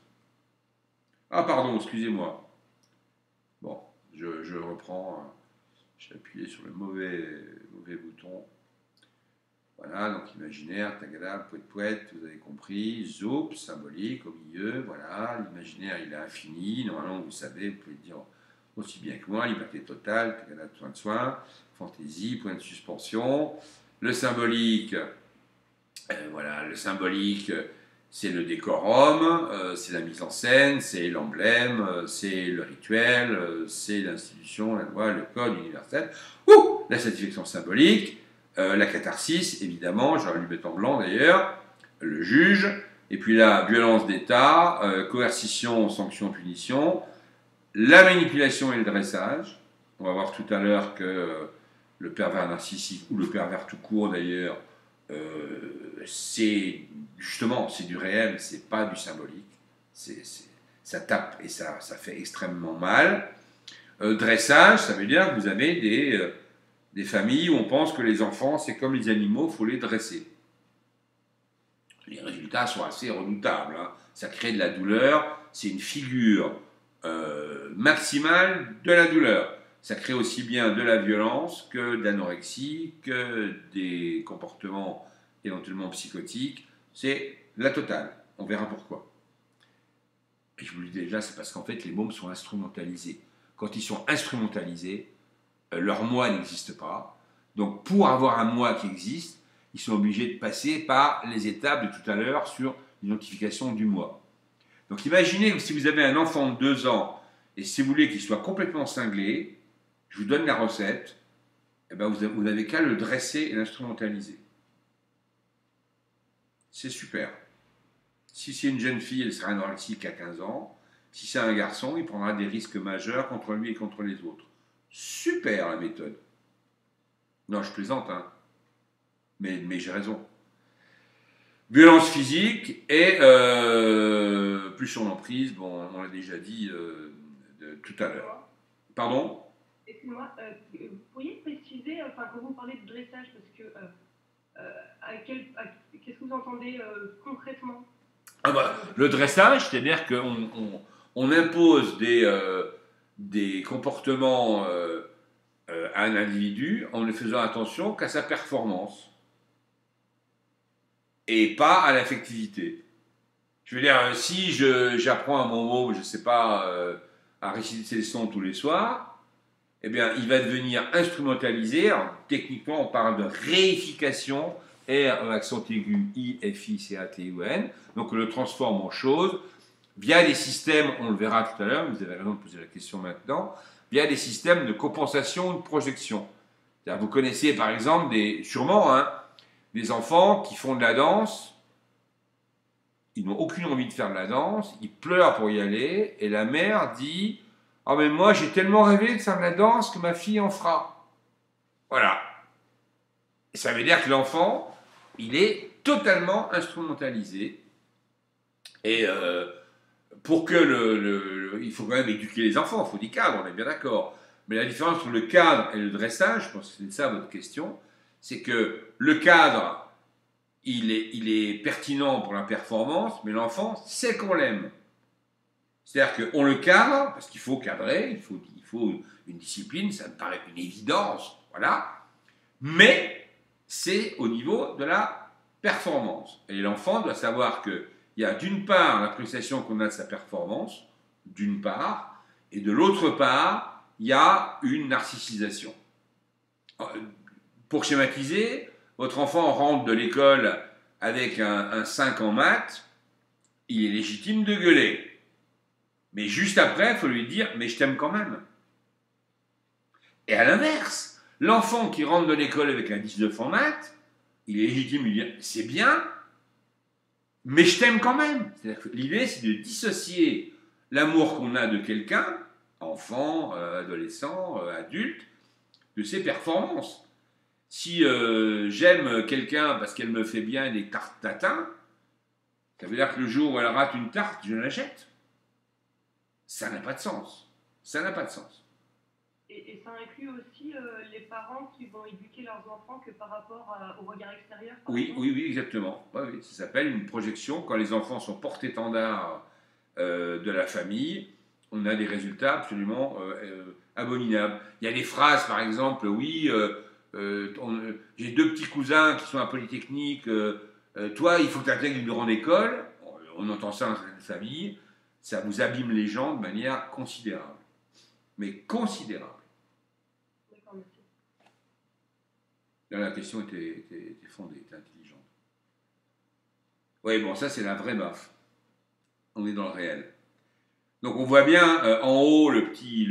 Ah pardon, excusez-moi. Bon, je reprends. J'ai appuyé sur le mauvais bouton. Voilà, donc imaginaire, tagada, poète, vous avez compris. Zoup, symbolique, au milieu, voilà. L'imaginaire, il est infini. Normalement, vous savez, vous pouvez le dire aussi bien que moi. Liberté totale, tagada, soin de soin. Fantaisie, point de suspension. Le symbolique, voilà, le symbolique, c'est le décorum, c'est la mise en scène, c'est l'emblème, c'est le rituel, c'est l'institution, la loi, le code universel. La satisfaction symbolique, la catharsis, évidemment, j'aurais dû mettre en blanc d'ailleurs, le juge, et puis la violence d'État, coercition, sanction, punition, la manipulation et le dressage. On va voir tout à l'heure que le pervers narcissique, ou le pervers tout court d'ailleurs, c'est justement, c'est du réel, c'est pas du symbolique. Ça tape et ça fait extrêmement mal. Dressage, ça veut dire que vous avez des familles où on pense que les enfants, c'est comme les animaux, il faut les dresser. Les résultats sont assez redoutables, hein. Ça crée de la douleur, c'est une figure maximale de la douleur. Ça crée aussi bien de la violence que de l'anorexie, que des comportements éventuellement psychotiques. C'est la totale. On verra pourquoi. Et je vous le dis déjà, c'est parce qu'en fait, les mômes sont instrumentalisés. Quand ils sont instrumentalisés, leur moi n'existe pas. Donc, pour avoir un moi qui existe, ils sont obligés de passer par les étapes de tout à l'heure sur l'identification du moi. Donc, imaginez que si vous avez un enfant de 2 ans, et si vous voulez qu'il soit complètement cinglé, je vous donne la recette, eh ben vous n'avez qu'à le dresser et l'instrumentaliser. C'est super. Si c'est une jeune fille, elle sera anorexique à 15 ans. Si c'est un garçon, il prendra des risques majeurs contre lui et contre les autres. Super la méthode. Non, je plaisante, hein. Mais j'ai raison. Violence physique et plus sur l'emprise, bon, on l'a déjà dit tout à l'heure. Pardon ? Excusez-moi, vous pourriez préciser, quand vous parlez de dressage, parce que qu'est-ce que vous entendez concrètement ? Le dressage, c'est-à-dire qu'on impose des comportements à un individu en ne faisant attention qu'à sa performance et pas à l'affectivité. Je veux dire, si j'apprends à mon môme, je ne sais pas, à réciter ses leçons tous les soirs, eh bien, il va devenir instrumentalisé. Alors, techniquement, on parle de réification, R, accent aigu, I, F, I, C, A, T, U, N. Donc, on le transforme en chose via des systèmes, on le verra tout à l'heure, vous avez raison de poser la question maintenant, via des systèmes de compensation ou de projection. Vous connaissez, par exemple, sûrement, hein, des enfants qui font de la danse, ils n'ont aucune envie de faire de la danse, ils pleurent pour y aller, et la mère dit « Ah, mais moi, j'ai tellement rêvé de faire de la danse que ma fille en fera. » Voilà. Et ça veut dire que l'enfant, il est totalement instrumentalisé. Et pour que il faut quand même éduquer les enfants, il faut des cadres, on est bien d'accord. Mais la différence entre le cadre et le dressage, je pense que c'est ça votre question, c'est que le cadre, il est pertinent pour la performance, mais l'enfant sait qu'on l'aime. C'est-à-dire qu'on le cadre, parce qu'il faut cadrer, il faut une discipline, ça me paraît une évidence, voilà. Mais c'est au niveau de la performance. Et l'enfant doit savoir qu'il y a d'une part l'appréciation qu'on a de sa performance, d'une part, et de l'autre part, il y a une narcissisation. Pour schématiser, votre enfant rentre de l'école avec un 5 en maths, il est légitime de gueuler. Mais juste après, il faut lui dire « mais je t'aime quand même ». Et à l'inverse, l'enfant qui rentre de l'école avec un 19 en maths, il est légitime de lui dire « c'est bien, mais je t'aime quand même ». C'est-à-dire que l'idée, c'est de dissocier l'amour qu'on a de quelqu'un, enfant, adolescent, adulte, de ses performances. Si j'aime quelqu'un parce qu'elle me fait bien des tartes tatin, ça veut dire que le jour où elle rate une tarte, je la jette. Ça n'a pas de sens. Ça n'a pas de sens. Et ça inclut aussi les parents qui vont éduquer leurs enfants que par rapport au regard extérieur. Oui, oui, oui, exactement. Oui, oui. Ça s'appelle une projection. Quand les enfants sont porte-étendards de la famille, on a des résultats absolument abominables. Il y a des phrases, par exemple, oui, j'ai 2 petits cousins qui sont à Polytechnique, toi, il faut que tu intègres une grande école. On entend ça dans certaines familles. Ça vous abîme les gens de manière considérable. Mais considérable. D'accord, merci. Là, la question était fondée, était intelligente. Oui, bon, ça c'est la vraie baffe. On est dans le réel. Donc on voit bien en haut le petit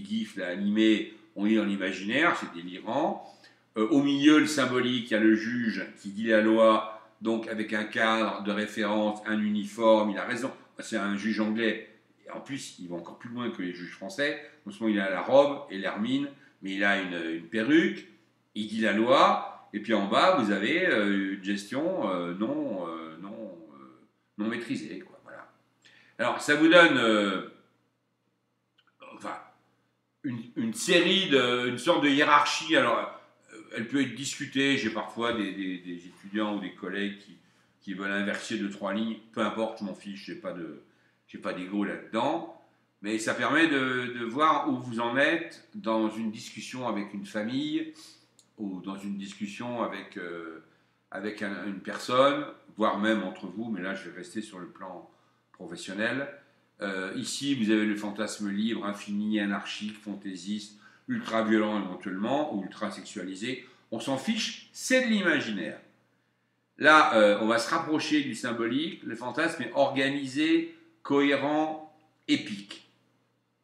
gif là, animé, on est dans l'imaginaire, c'est délirant. Au milieu, le symbolique, il y a le juge qui dit la loi, donc avec un cadre de référence, un uniforme, il a raison. C'est un juge anglais. Et en plus, il va encore plus loin que les juges français. Non seulement il a la robe et l'hermine, mais il a une perruque, il dit la loi, et puis en bas, vous avez une gestion non maîtrisée, quoi. Voilà. Alors, ça vous donne une série, une sorte de hiérarchie. Alors, elle peut être discutée. J'ai parfois des étudiants ou des collègues qui veulent inverser 2-3 lignes. Peu importe, je m'en fiche, j'ai pas d'ego là-dedans. Mais ça permet de voir où vous en êtes dans une discussion avec une famille ou dans une discussion avec une personne, voire même entre vous, mais là je vais rester sur le plan professionnel. Ici, vous avez le fantasme libre, infini, anarchique, fantaisiste, ultra-violent éventuellement, ou ultra-sexualisé. On s'en fiche, c'est de l'imaginaire. Là, on va se rapprocher du symbolique. Le fantasme est organisé, cohérent, épique.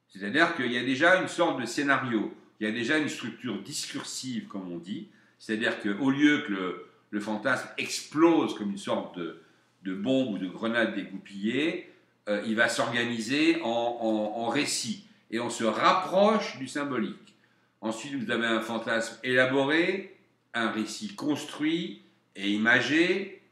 C'est-à-dire qu'il y a déjà une sorte de scénario, il y a déjà une structure discursive, comme on dit. C'est-à-dire qu'au lieu que le fantasme explose comme une sorte de bombe ou de grenade dégoupillée, il va s'organiser en récit. Et on se rapproche du symbolique. Ensuite, vous avez un fantasme élaboré, un récit construit et imagé.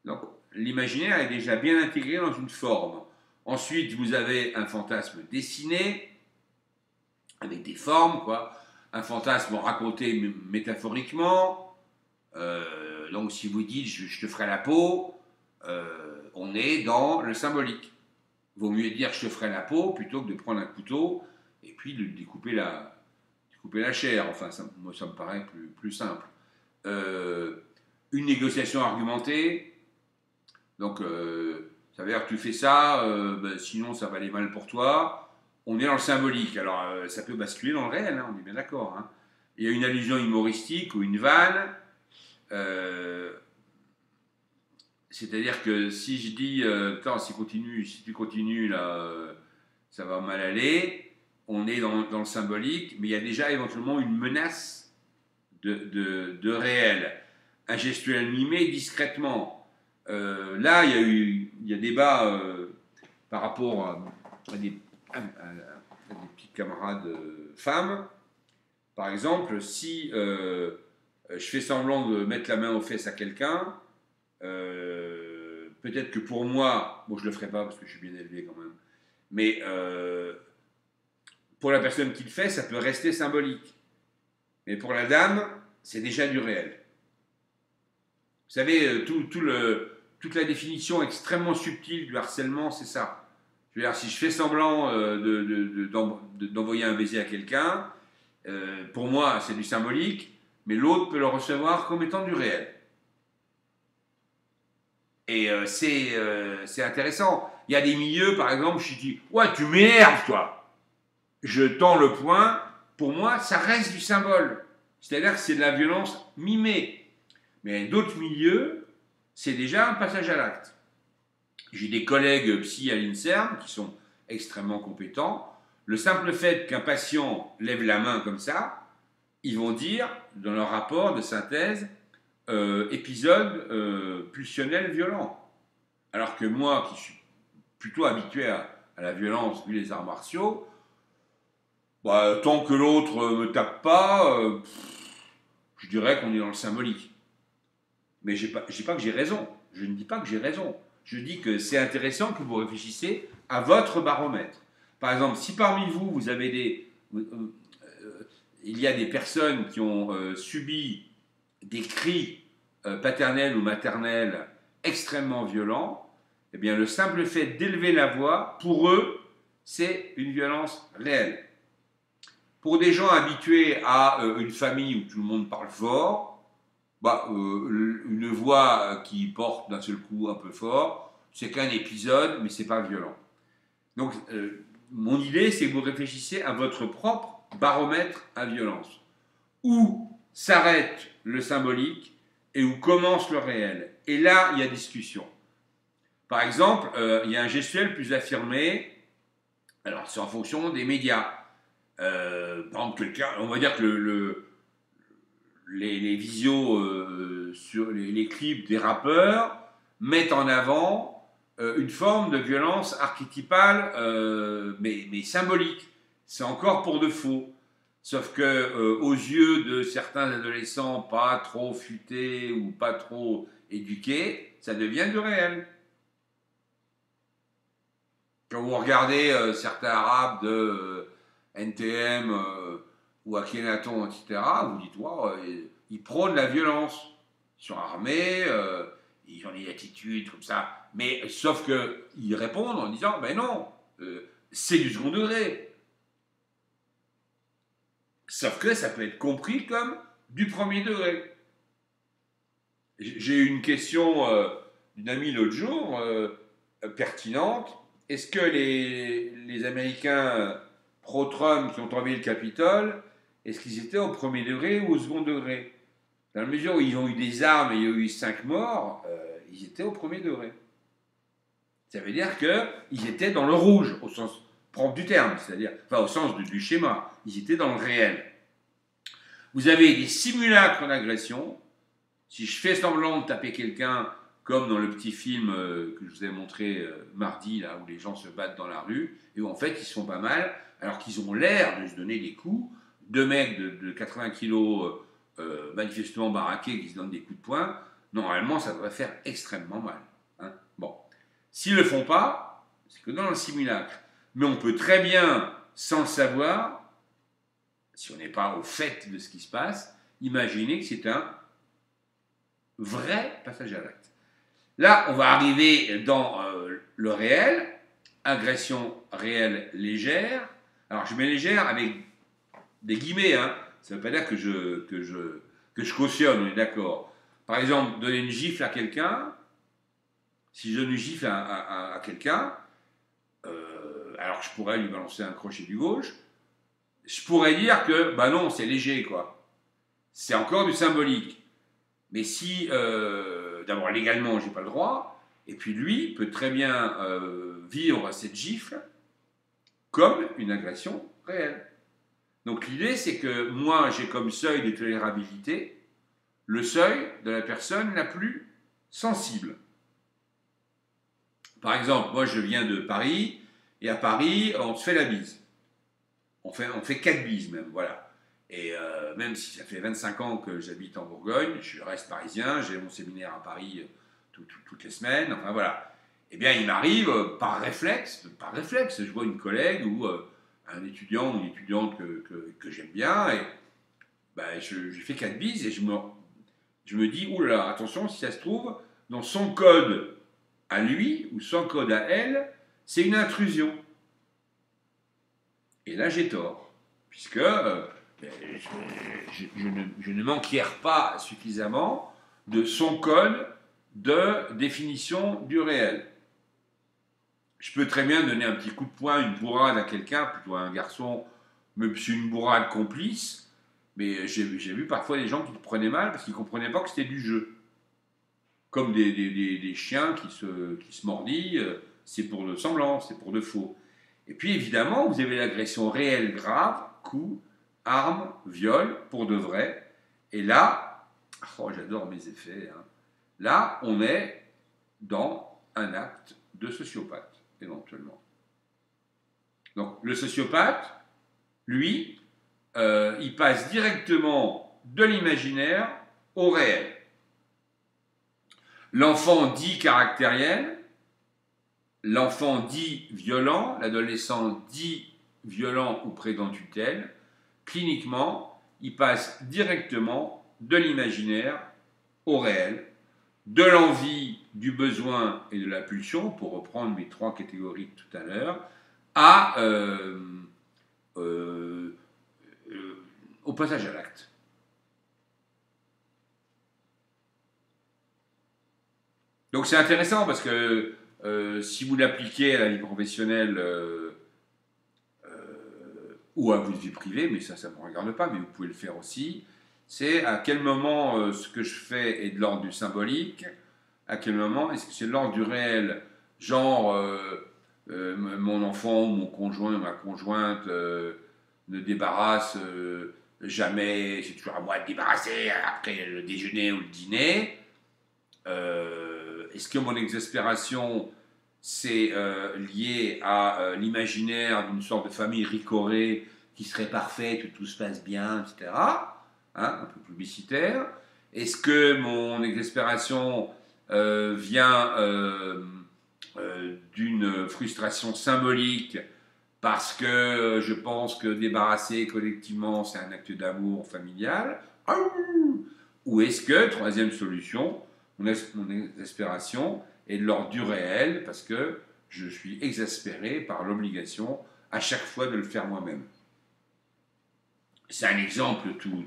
Donc, l'imaginaire est déjà bien intégré dans une forme. Ensuite, vous avez un fantasme dessiné, avec des formes, quoi. Un fantasme raconté métaphoriquement. Donc, si vous dites je te ferai la peau, on est dans le symbolique. Il vaut mieux dire je te ferai la peau plutôt que de prendre un couteau et puis de découper la chair. Enfin, moi, ça me paraît plus simple. Une négociation argumentée. Donc, ça veut dire que tu fais ça, sinon ça va aller mal pour toi. On est dans le symbolique. Alors, ça peut basculer dans le réel, hein, on est bien d'accord. Hein. Il y a une allusion humoristique ou une vanne. C'est-à-dire que si je dis, si tu continues, là, ça va mal aller, on est dans le symbolique, mais il y a déjà éventuellement une menace de réel. Un gestuel mimé discrètement. Là, il y a débat par rapport à des petites camarades femmes. Par exemple, si je fais semblant de mettre la main aux fesses à quelqu'un, peut-être que pour moi, bon, je le ferai pas parce que je suis bien élevé quand même, mais pour la personne qui le fait, ça peut rester symbolique. Mais pour la dame, c'est déjà du réel. Vous savez, toute la définition extrêmement subtile du harcèlement, c'est ça. Je veux dire, si je fais semblant d'envoyer un baiser à quelqu'un, pour moi, c'est du symbolique, mais l'autre peut le recevoir comme étant du réel. Et c'est intéressant. Il y a des milieux, par exemple, je dis, ouais, tu m'énerves, toi. Je tends le poing. Pour moi, ça reste du symbole. C'est-à-dire que c'est de la violence mimée. Mais d'autres milieux, c'est déjà un passage à l'acte. J'ai des collègues psy à l'INSERM qui sont extrêmement compétents. Le simple fait qu'un patient lève la main comme ça, ils vont dire, dans leur rapport de synthèse, épisode pulsionnel violent. Alors que moi, qui suis plutôt habitué à la violence vu les arts martiaux, bah, tant que l'autre me tape pas, je dirais qu'on est dans le symbolique. Mais je dis pas que j'ai raison. Je ne dis pas que j'ai raison. Je dis que c'est intéressant que vous réfléchissiez à votre baromètre. Par exemple, si parmi vous, vous avez il y a des personnes qui ont subi des cris paternels ou maternels extrêmement violents, eh bien, le simple fait d'élever la voix, pour eux, c'est une violence réelle. Pour des gens habitués à une famille où tout le monde parle fort, bah, une voix qui porte d'un seul coup un peu fort, c'est qu'un épisode, mais c'est pas violent. Donc, mon idée, c'est que vous réfléchissiez à votre propre baromètre à violence. Où s'arrête le symbolique et où commence le réel. Et là, il y a discussion. Par exemple, il y a un gestuel plus affirmé, alors c'est en fonction des médias. Par exemple, on va dire que les visios sur les clips des rappeurs mettent en avant une forme de violence archétypale, mais symbolique. C'est encore pour de faux. Sauf que, aux yeux de certains adolescents pas trop futés ou pas trop éduqués, ça devient du réel. Quand vous regardez certains arabes de NTM ou Akhenaton, etc., vous dites, wow, ils prônent la violence. Ils sont armés, ils ont des attitudes comme ça. Mais sauf qu'ils répondent en disant, ben non, c'est du second degré. Sauf que ça peut être compris comme du premier degré. J'ai eu une question d'une amie l'autre jour, pertinente. Est-ce que les Américains pro-Trump qui ont envahi le Capitole, est-ce qu'ils étaient au premier degré ou au second degré? Dans la mesure où ils ont eu des armes et il y a eu 5 morts, ils étaient au premier degré. Ça veut dire qu'ils étaient dans le rouge, au sens propre du terme, c'est-à-dire, enfin au sens du schéma, ils étaient dans le réel. Vous avez des simulacres d'agression. Si je fais semblant de taper quelqu'un, comme dans le petit film que je vous ai montré mardi, là, où les gens se battent dans la rue, et où en fait ils se font pas mal, alors qu'ils ont l'air de se donner des coups, deux mecs de 80 kilos manifestement baraqués qui se donnent des coups de poing, normalement ça devrait faire extrêmement mal. Hein. Bon. S'ils ne le font pas, c'est que dans le simulacre. Mais on peut très bien, sans le savoir, si on n'est pas au fait de ce qui se passe, imaginer que c'est un vrai passage à l'acte. Là, on va arriver dans le réel, agression réelle légère. Alors, je mets légère avec des guillemets, hein. Ça ne veut pas dire que je cautionne, on est d'accord. Par exemple, donner une gifle à quelqu'un, si je donne une gifle à quelqu'un, alors je pourrais lui balancer un crochet du gauche, je pourrais dire que, bah non, c'est léger, quoi. C'est encore du symbolique. Mais si, d'abord, légalement, j'ai pas le droit, et puis lui peut très bien vivre cette gifle comme une agression réelle. Donc l'idée, c'est que moi, j'ai comme seuil de tolérabilité le seuil de la personne la plus sensible. Par exemple, moi, je viens de Paris, et à Paris, on se fait la bise. On fait 4 bises même, voilà. Et même si ça fait 25 ans que j'habite en Bourgogne, je reste parisien, j'ai mon séminaire à Paris toutes les semaines, enfin voilà. Eh bien, il m'arrive, par réflexe, je vois une collègue ou un étudiant ou une étudiante que j'aime bien, et ben, je fais 4 bises et je me dis, oulala, attention, si ça se trouve, dans son code à lui ou son code à elle, c'est une intrusion. Et là, j'ai tort, puisque je ne m'enquière pas suffisamment de son code de définition du réel. Je peux très bien donner un petit coup de poing, une bourrade à quelqu'un, plutôt à un garçon, même si c'est une bourrade complice, mais j'ai vu parfois des gens qui le prenaient mal parce qu'ils ne comprenaient pas que c'était du jeu. Comme des chiens qui se mordillent, c'est pour de semblant, c'est pour de faux. Et puis évidemment, vous avez l'agression réelle grave, coup, arme, viol, pour de vrai. Et là, oh, j'adore mes effets, hein. Là, on est dans un acte de sociopathe, éventuellement. Donc le sociopathe, lui, il passe directement de l'imaginaire au réel. L'enfant dit caractériel, l'enfant dit violent, l'adolescent dit violent ou prétend tutelle. Cliniquement, il passe directement de l'imaginaire au réel, de l'envie, du besoin et de la pulsion, pour reprendre mes 3 catégories de tout à l'heure, au passage à l'acte. Donc c'est intéressant parce que si vous l'appliquez à la vie professionnelle ou à votre vie privée, mais ça ne me regarde pas, mais vous pouvez le faire aussi, c'est à quel moment ce que je fais est de l'ordre du symbolique, à quel moment est-ce que c'est de l'ordre du réel, genre mon enfant ou mon conjoint, ma conjointe ne débarrasse jamais, c'est toujours à moi de débarrasser après le déjeuner ou le dîner. Est-ce que mon exaspération c'est lié à l'imaginaire d'une sorte de famille ricorée qui serait parfaite, où tout se passe bien, etc. Hein, un peu publicitaire. Est-ce que mon exaspération vient d'une frustration symbolique parce que je pense que débarrasser collectivement c'est un acte d'amour familial? Ou est-ce que, troisième solution, mon exaspération est de l'ordre du réel parce que je suis exaspéré par l'obligation à chaque fois de le faire moi-même? C'est un exemple tout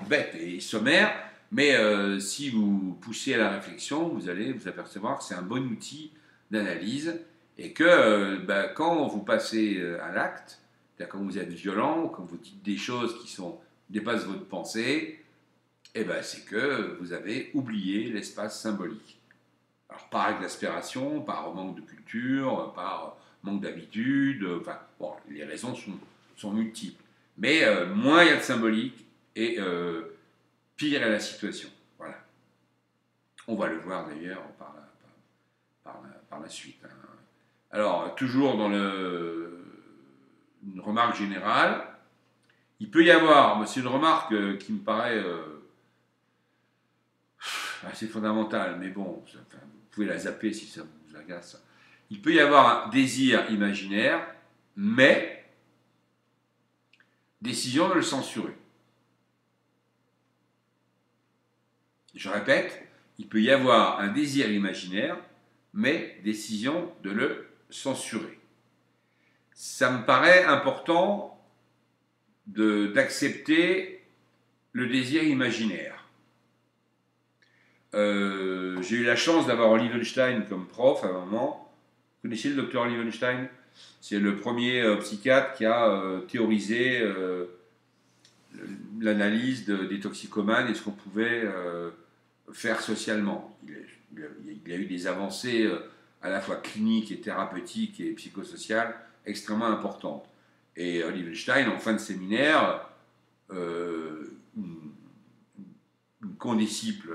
bête et sommaire, mais si vous poussez à la réflexion, vous allez vous apercevoir que c'est un bon outil d'analyse et que quand vous passez à l'acte, c'est-à-dire quand vous êtes violent, quand vous dites des choses qui dépassent votre pensée, c'est que vous avez oublié l'espace symbolique. Alors par exaspération, par manque de culture, par manque d'habitude, les raisons sont multiples. Mais moins il y a de symbolique et pire est la situation. Voilà. On va le voir d'ailleurs par la suite. Hein. Alors, toujours dans une remarque générale, il peut y avoir, c'est une remarque qui me paraît assez fondamentale, mais bon, vous pouvez la zapper si ça vous agace. Il peut y avoir un désir imaginaire, mais décision de le censurer. Je répète, il peut y avoir un désir imaginaire, mais décision de le censurer. Ça me paraît important d'accepter le désir imaginaire. J'ai eu la chance d'avoir Oliver Einstein comme prof à un moment. Vous connaissez le docteur Oliver Einstein? C'est le premier psychiatre qui a théorisé l'analyse des toxicomanes et ce qu'on pouvait faire socialement. Il a eu des avancées à la fois cliniques et thérapeutiques et psychosociales extrêmement importantes. Et Oliver Einstein, en fin de séminaire, une condisciple,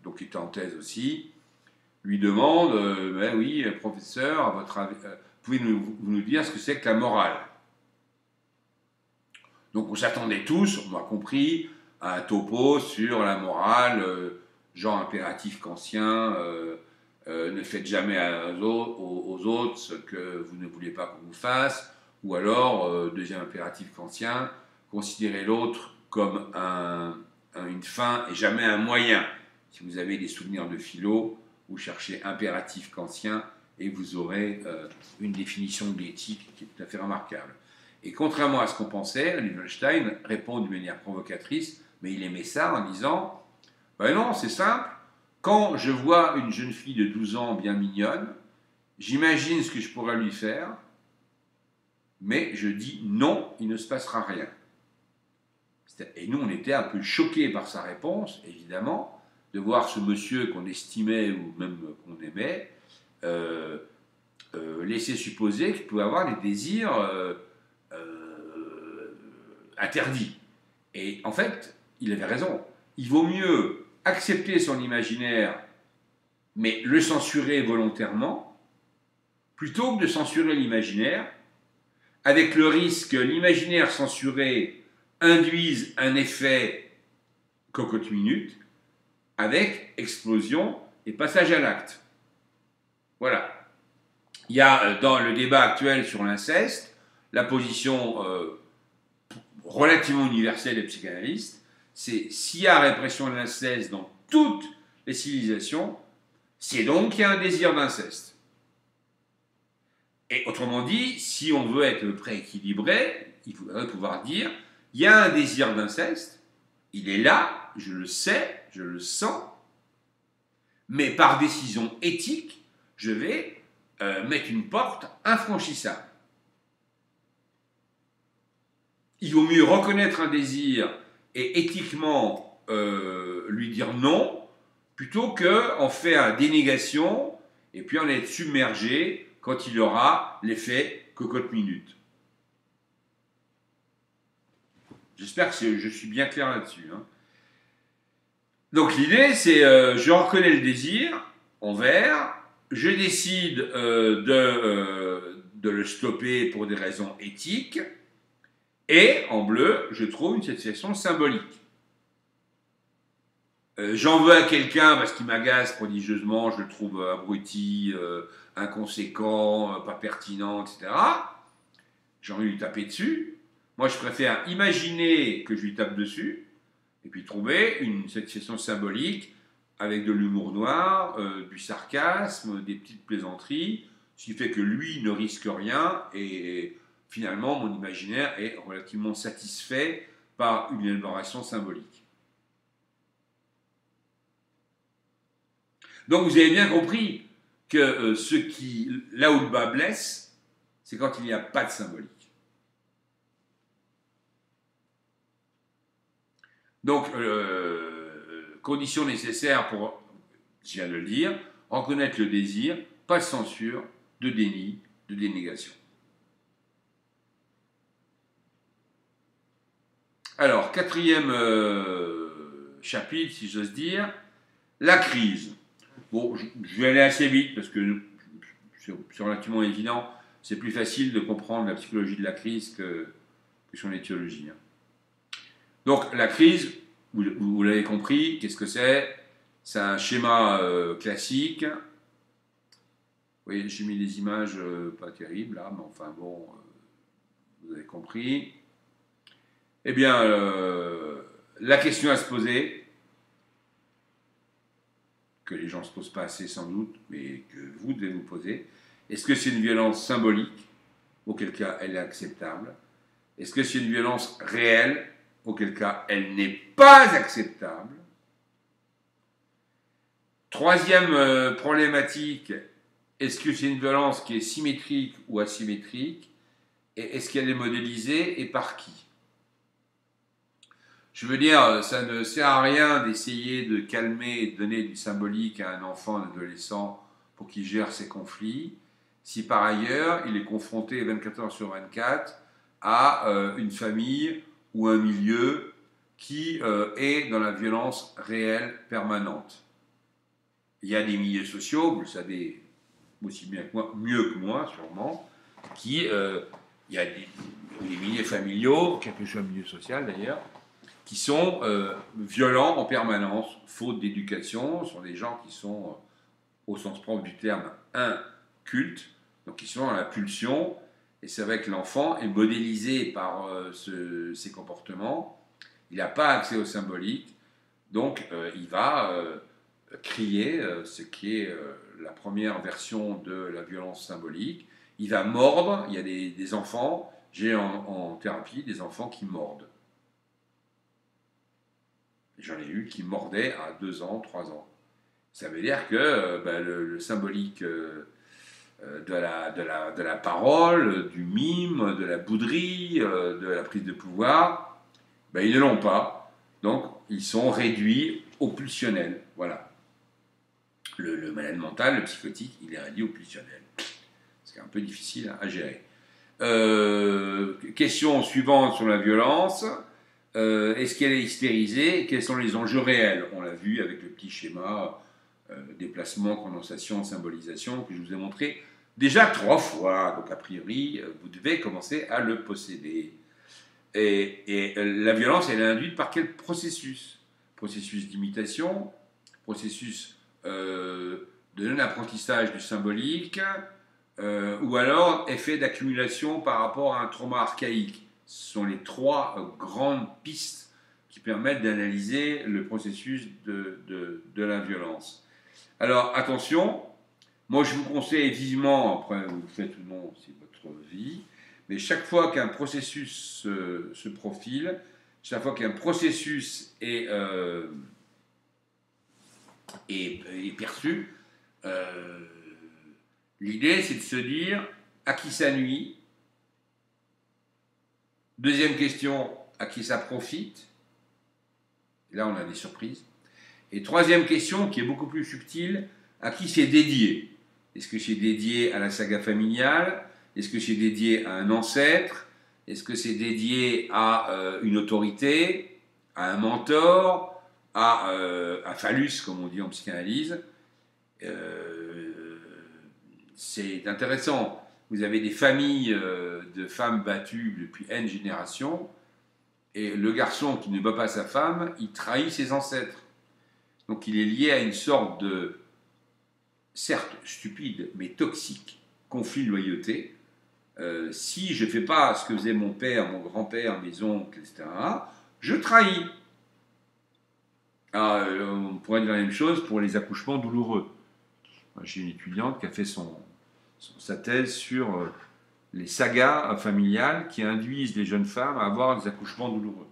donc qui était en thèse aussi, lui demande oui, professeur, à votre avis, pouvez-vous nous dire ce que c'est que la morale? Donc on s'attendait tous, on m'a compris, à un topo sur la morale, genre impératif kantien, ne faites jamais aux autres ce que vous ne voulez pas qu'on vous fasse, ou alors, deuxième impératif kantien, considérez l'autre comme une fin et jamais un moyen. Si vous avez des souvenirs de philo, vous cherchez impératif kantien et vous aurez une définition de l'éthique qui est tout à fait remarquable. Et contrairement à ce qu'on pensait, Oliver Einstein répond d'une manière provocatrice, mais il aimait ça en disant « Ben non, c'est simple, quand je vois une jeune fille de 12 ans bien mignonne, j'imagine ce que je pourrais lui faire, mais je dis non, il ne se passera rien. Et nous, on était un peu choqués par sa réponse, évidemment, de voir ce monsieur qu'on estimait ou même qu'on aimait laisser supposer qu'il pouvait avoir des désirs interdits. Et en fait, il avait raison. Il vaut mieux accepter son imaginaire, mais le censurer volontairement, plutôt que de censurer l'imaginaire, avec le risque que l'imaginaire censuré induise un effet cocotte-minute, avec explosion et passage à l'acte. Voilà. Il y a dans le débat actuel sur l'inceste, la position relativement universelle des psychanalystes, c'est s'il y a répression de l'inceste dans toutes les civilisations, c'est donc qu'il y a un désir d'inceste. Et autrement dit, si on veut être prééquilibré, il faudrait pouvoir dire, il y a un désir d'inceste, il est là, je le sais, je le sens, mais par décision éthique, je vais mettre une porte infranchissable. Il vaut mieux reconnaître un désir et éthiquement lui dire non, plutôt qu'en faire des négations et puis en être submergé quand il y aura l'effet cocotte-minute. J'espère que je suis bien clair là-dessus. Hein. Donc l'idée, c'est je reconnais le désir en vert, je décide de le stopper pour des raisons éthiques, et en bleu, je trouve une satisfaction symbolique. J'en veux à quelqu'un parce qu'il m'agace prodigieusement, je le trouve abruti, inconséquent, pas pertinent, etc. J'ai envie de lui taper dessus. Moi, je préfère imaginer que je lui tape dessus, et puis trouver une satisfaction symbolique avec de l'humour noir, du sarcasme, des petites plaisanteries, ce qui fait que lui ne risque rien, et finalement, mon imaginaire est relativement satisfait par une élaboration symbolique. Donc vous avez bien compris que là où le bas blesse, c'est quand il n'y a pas de symbolique. Donc, condition nécessaire pour, je viens de le dire, reconnaître le désir, pas de censure, de déni, de dénégation. Alors, quatrième chapitre, si j'ose dire, la crise. Bon, je vais aller assez vite parce que c'est relativement évident. C'est plus facile de comprendre la psychologie de la crise que son étiologie. Hein. Donc, la crise, vous l'avez compris, qu'est-ce que c'est? C'est un schéma classique. Vous voyez, j'ai mis des images pas terribles là, mais enfin bon, vous avez compris. Eh bien, la question à se poser, que les gens ne se posent pas assez sans doute, mais que vous devez vous poser, est-ce que c'est une violence symbolique, auquel cas elle est acceptable? Est-ce que c'est une violence réelle, auquel cas elle n'est pas acceptable? Troisième problématique, est-ce que c'est une violence qui est symétrique ou asymétrique? Et est-ce qu'elle est modélisée et par qui? Je veux dire, ça ne sert à rien d'essayer de calmer et de donner du symbolique à un enfant, un adolescent, pour qu'il gère ses conflits, si par ailleurs il est confronté 24 heures sur 24 à une famille ou un milieu qui est dans la violence réelle permanente. Il y a des milieux sociaux, vous le savez aussi bien que moi, mieux que moi sûrement, il y a des milieux familiaux, quel que soit le milieu social d'ailleurs, qui sont violents en permanence, faute d'éducation, sont des gens qui sont, au sens propre du terme, incultes, donc ils sont dans la pulsion, et c'est vrai que l'enfant est modélisé par ces comportements, il n'a pas accès au symbolique, donc il va crier, ce qui est la première version de la violence symbolique, il va mordre, il y a des enfants, j'ai en thérapie des enfants qui mordent. J'en ai eu qui mordaient à 2 ans, 3 ans. Ça veut dire que le symbolique de la parole, du mime, de la bouderie, de la prise de pouvoir, ils ne l'ont pas. Donc, ils sont réduits au pulsionnel. Voilà. Le malade mental, le psychotique, il est réduit au pulsionnel. C'est un peu difficile à gérer. Question suivante sur la violence. Est-ce qu'elle est hystérisée? Quels sont les enjeux réels? On l'a vu avec le petit schéma déplacement, condensation, symbolisation que je vous ai montré déjà 3 fois. Donc a priori, vous devez commencer à le posséder. Et la violence, elle est induite par quel processus? Processus d'imitation, processus de non-apprentissage du symbolique, ou alors effet d'accumulation par rapport à un trauma archaïque. Ce sont les 3 grandes pistes qui permettent d'analyser le processus de la violence. Alors attention, moi je vous conseille vivement, après vous le faites ou non, c'est votre vie, mais chaque fois qu'un processus se profile, chaque fois qu'un processus est perçu, l'idée c'est de se dire à qui ça nuit. Deuxième question, à qui ça profite? Là on a des surprises. Et troisième question, qui est beaucoup plus subtile, à qui c'est dédié? Est-ce que c'est dédié à la saga familiale? Est-ce que c'est dédié à un ancêtre? Est-ce que c'est dédié à une autorité? À un mentor? À un phallus, comme on dit en psychanalyse? C'est intéressant. Vous avez des familles de femmes battues depuis N générations, et le garçon qui ne bat pas sa femme, il trahit ses ancêtres. Donc il est lié à une sorte de, certes stupide, mais toxique, conflit de loyauté. Si je ne fais pas ce que faisait mon père, mon grand-père, mes oncles, etc., je trahis. On pourrait dire la même chose pour les accouchements douloureux. J'ai une étudiante qui a fait sa thèse sur les sagas familiales qui induisent les jeunes femmes à avoir des accouchements douloureux.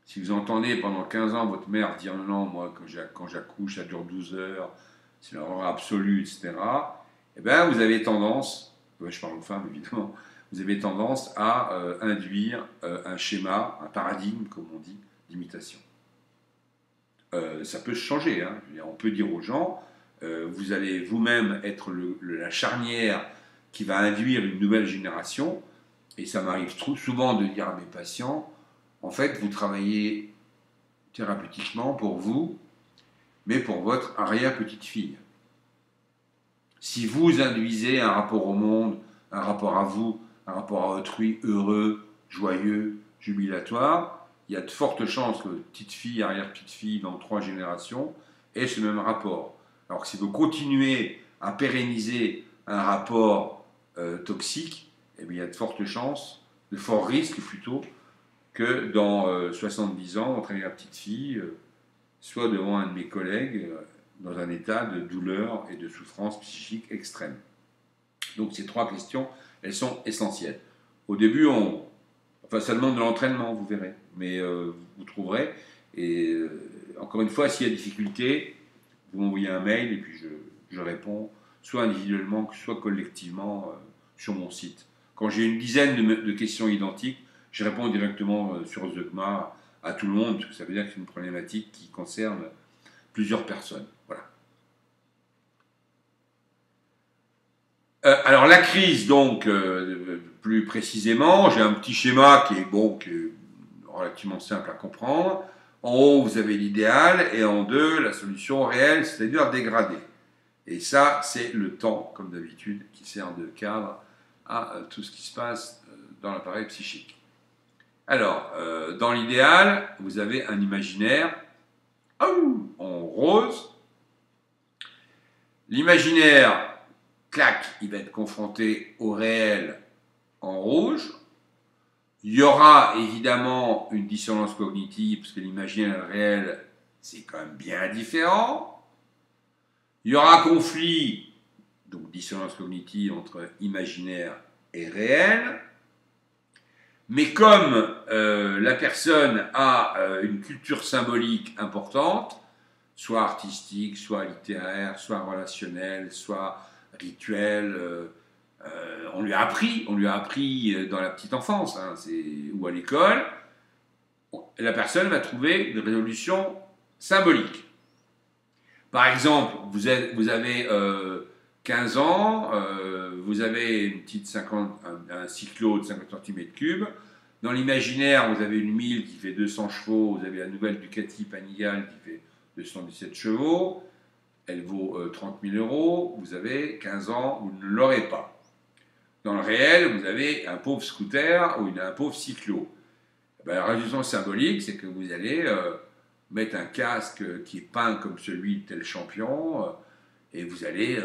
Si vous entendez pendant 15 ans votre mère dire non, moi quand j'accouche ça dure 12 heures, c'est l'horreur absolue, etc., eh bien vous avez tendance, je parle aux femmes évidemment, vous avez tendance à induire un schéma, un paradigme, comme on dit, d'imitation. Ça peut se changer, hein. On peut dire aux gens, vous allez vous-même être la charnière qui va induire une nouvelle génération, et ça m'arrive trop souvent de dire à mes patients, en fait, vous travaillez thérapeutiquement pour vous, mais pour votre arrière-petite-fille. Si vous induisez un rapport au monde, un rapport à vous, un rapport à autrui heureux, joyeux, jubilatoire, il y a de fortes chances que petite-fille, arrière-petite-fille, dans 3 générations, aient ce même rapport. Alors que si vous continuez à pérenniser un rapport toxique, eh bien, il y a de fortes chances, de forts risques plutôt, que dans 70 ans, votre arrière-petite-fille soit devant un de mes collègues dans un état de douleur et de souffrance psychique extrême. Donc ces 3 questions, elles sont essentielles. Au début, ça demande de l'entraînement, vous verrez, mais vous trouverez. Et encore une fois, s'il y a difficulté, vous m'envoyez un mail et puis je réponds, soit individuellement, soit collectivement sur mon site. Quand j'ai une dizaine de questions identiques, je réponds directement sur Zeugma à tout le monde, parce que ça veut dire que c'est une problématique qui concerne plusieurs personnes. Voilà. Alors la crise, donc, plus précisément, j'ai un petit schéma qui est relativement simple à comprendre. En haut, vous avez l'idéal, et en 2, la solution réelle, c'est-à-dire dégradée. Et ça, c'est le temps, comme d'habitude, qui sert de cadre à tout ce qui se passe dans l'appareil psychique. Alors, dans l'idéal, vous avez un imaginaire en rose. L'imaginaire, clac, il va être confronté au réel en rouge. Il y aura évidemment une dissonance cognitive, parce que l'imaginaire et le réel, c'est quand même bien différent. Il y aura conflit, donc dissonance cognitive entre imaginaire et réel. Mais comme la personne a une culture symbolique importante, soit artistique, soit littéraire, soit relationnel, soit rituel. On lui a appris dans la petite enfance, hein, ou à l'école. La personne va trouver une résolution symbolique. Par exemple, vous avez 15 ans, vous avez une petite un cyclo de 50 cm3. Dans l'imaginaire, vous avez une 1000 qui fait 200 chevaux, vous avez la nouvelle Ducati Panigale qui fait 217 chevaux, elle vaut 30 000 euros, vous avez 15 ans, vous ne l'aurez pas. Dans le réel, vous avez un pauvre scooter ou un pauvre cyclo. Ben, la résolution symbolique, c'est que vous allez mettre un casque qui est peint comme celui de tel champion, et vous allez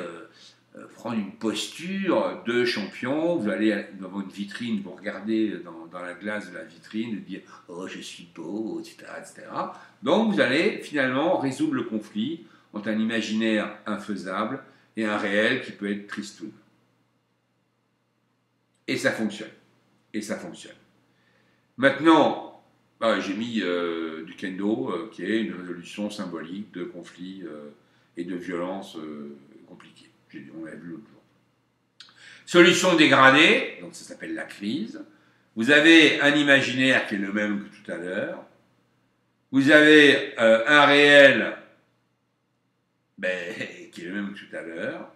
prendre une posture de champion, vous allez devant une vitrine, vous regardez dans la glace de la vitrine, et dire « Oh, je suis beau », etc., etc. Donc vous allez finalement résoudre le conflit entre un imaginaire infaisable et un réel qui peut être tristoun. Et ça fonctionne. Et ça fonctionne. Maintenant, j'ai mis du kendo, qui est une résolution symbolique de conflits et de violences compliquées. On l'a vu l'autre jour. Solution dégradée, donc ça s'appelle la crise. Vous avez un imaginaire qui est le même que tout à l'heure. Vous avez un réel qui est le même que tout à l'heure.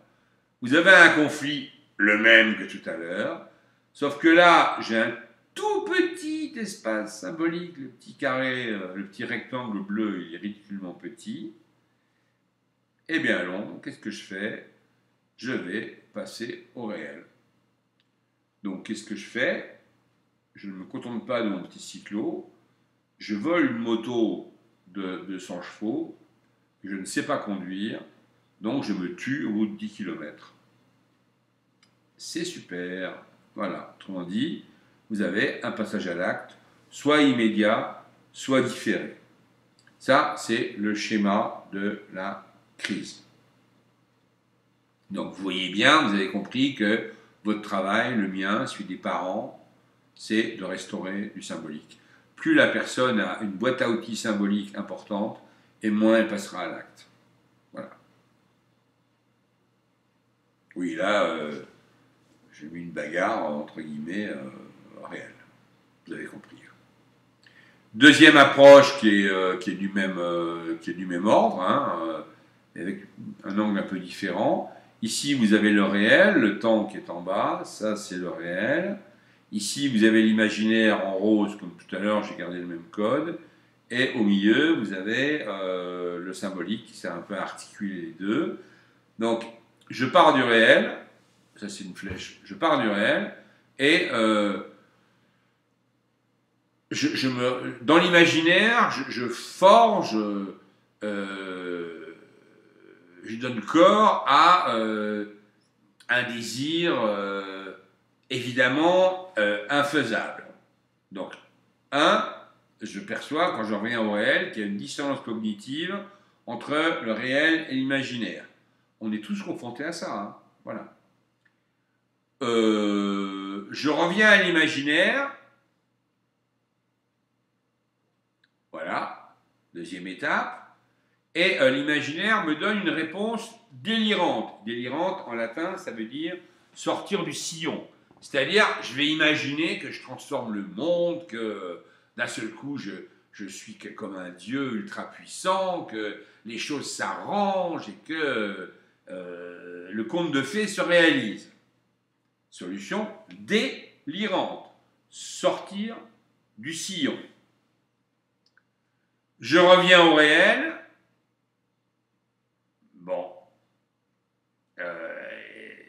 Vous avez un conflit le même que tout à l'heure. Sauf que là, j'ai un tout petit espace symbolique, le petit carré, le petit rectangle bleu, il est ridiculement petit. Eh bien allons, qu'est-ce que je fais? Je vais passer au réel. Donc qu'est-ce que je fais? Je ne me contente pas de mon petit cyclo, je vole une moto de 200 chevaux, que je ne sais pas conduire, donc je me tue au bout de 10 km. C'est super. Voilà, autrement dit, vous avez un passage à l'acte, soit immédiat, soit différé. Ça, c'est le schéma de la crise. Donc, vous voyez bien, vous avez compris que votre travail, le mien, celui des parents, c'est de restaurer du symbolique. Plus la personne a une boîte à outils symbolique importante, et moins elle passera à l'acte. Voilà. Oui, là, j'ai mis une bagarre, entre guillemets, réelle. Vous avez compris. Deuxième approche qui est du même ordre, hein, avec un angle un peu différent. Ici, vous avez le réel, le temps qui est en bas, ça c'est le réel. Ici, vous avez l'imaginaire en rose, comme tout à l'heure, j'ai gardé le même code. Et au milieu, vous avez le symbolique qui sert un peu à articuler les deux. Donc, je pars du réel, ça c'est une flèche, je pars du réel, et dans l'imaginaire, je forge, je donne corps à un désir évidemment infaisable. Donc, je perçois, quand je reviens au réel, qu'il y a une dissonance cognitive entre le réel et l'imaginaire. On est tous confrontés à ça, hein. Voilà. Je reviens à l'imaginaire. Voilà, deuxième étape. Et l'imaginaire me donne une réponse délirante. Délirante, en latin, ça veut dire sortir du sillon. C'est-à-dire, je vais imaginer que je transforme le monde, que d'un seul coup, je suis comme un dieu ultra puissant, que les choses s'arrangent et que le conte de fées se réalise. Solution délirante. Sortir du sillon. Je reviens au réel. Bon.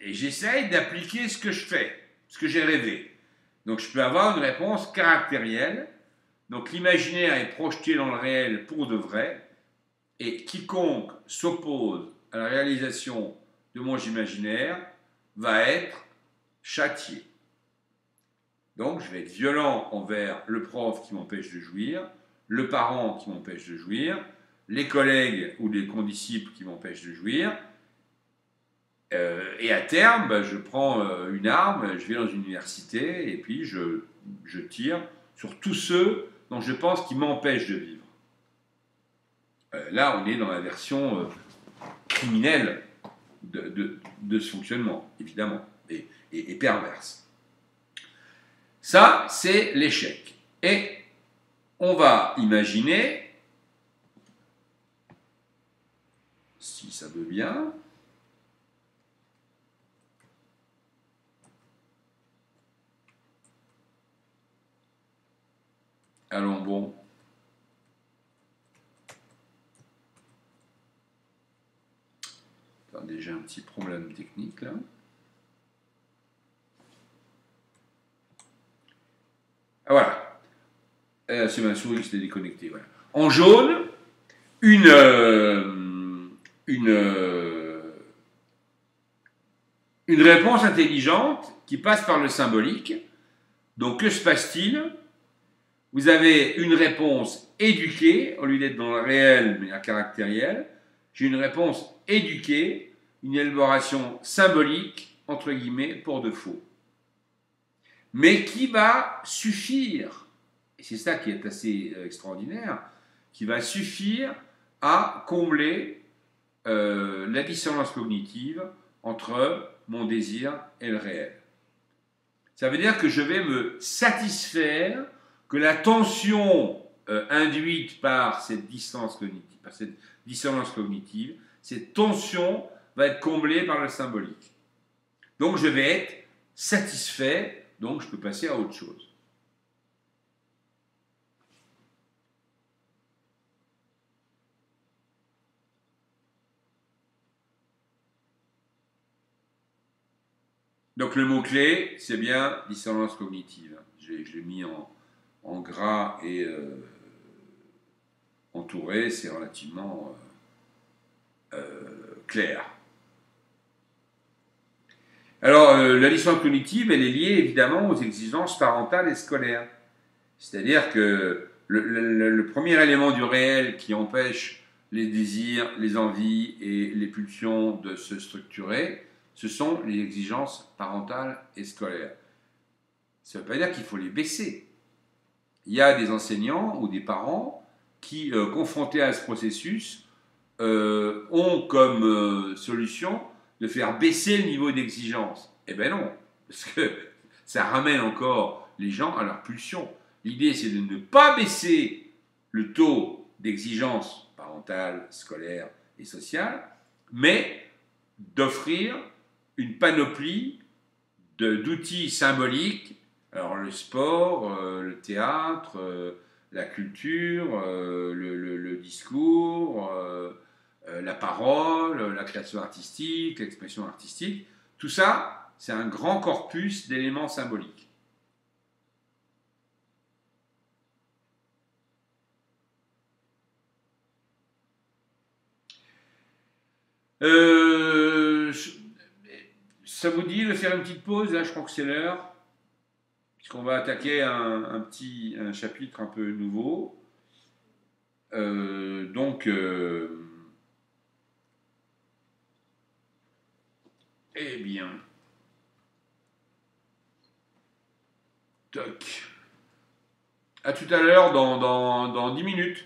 Et j'essaye d'appliquer ce que je fais, ce que j'ai rêvé. Donc je peux avoir une réponse caractérielle. Donc l'imaginaire est projeté dans le réel pour de vrai. Et quiconque s'oppose à la réalisation de mon imaginaire va être châtié. Donc je vais être violent envers le prof qui m'empêche de jouir, le parent qui m'empêche de jouir, les collègues ou les condisciples qui m'empêchent de jouir, et à terme, je prends une arme, je vais dans une université, et puis je tire sur tous ceux dont je pense qu'ils m'empêchent de vivre. Là, on est dans la version criminelle de ce fonctionnement, évidemment, et perverse. Ça, c'est l'échec. Et on va imaginer, si ça veut bien, allons bon. Attendez, j'ai un petit problème technique là. Ah, voilà. C'est ma souris qui s'était déconnectée. Voilà. En jaune, une réponse intelligente qui passe par le symbolique. Donc, que se passe-t-il? Vous avez une réponse éduquée, au lieu d'être dans le réel, mais à caractériel. J'ai une réponse éduquée, une élaboration symbolique, entre guillemets, pour de faux. Mais qui va suffire, et c'est ça qui est assez extraordinaire, qui va suffire à combler la dissonance cognitive entre mon désir et le réel. Ça veut dire que je vais me satisfaire que la tension induite par cette dissonance cognitive, cette tension va être comblée par le symbolique. Donc je vais être satisfait, donc je peux passer à autre chose. Donc le mot-clé, c'est bien dissonance cognitive. Je l'ai mis en gras et entouré, c'est relativement clair. Alors, la dissonance cognitive, elle est liée évidemment aux exigences parentales et scolaires. C'est-à-dire que le premier élément du réel qui empêche les désirs, les envies et les pulsions de se structurer, ce sont les exigences parentales et scolaires. Ça ne veut pas dire qu'il faut les baisser. Il y a des enseignants ou des parents qui, confrontés à ce processus, ont comme solution de faire baisser le niveau d'exigence. Eh bien non, parce que ça ramène encore les gens à leur pulsion. L'idée, c'est de ne pas baisser le taux d'exigence parentale, scolaire et sociale, mais d'offrir une panoplie d'outils symboliques, alors le sport, le théâtre, la culture, le discours, la parole, la création artistique, l'expression artistique, tout ça, c'est un grand corpus d'éléments symboliques. Ça vous dit de faire une petite pause? Là, je crois que c'est l'heure, puisqu'on va attaquer un chapitre un peu nouveau. Eh bien, toc. À tout à l'heure dans 10 minutes.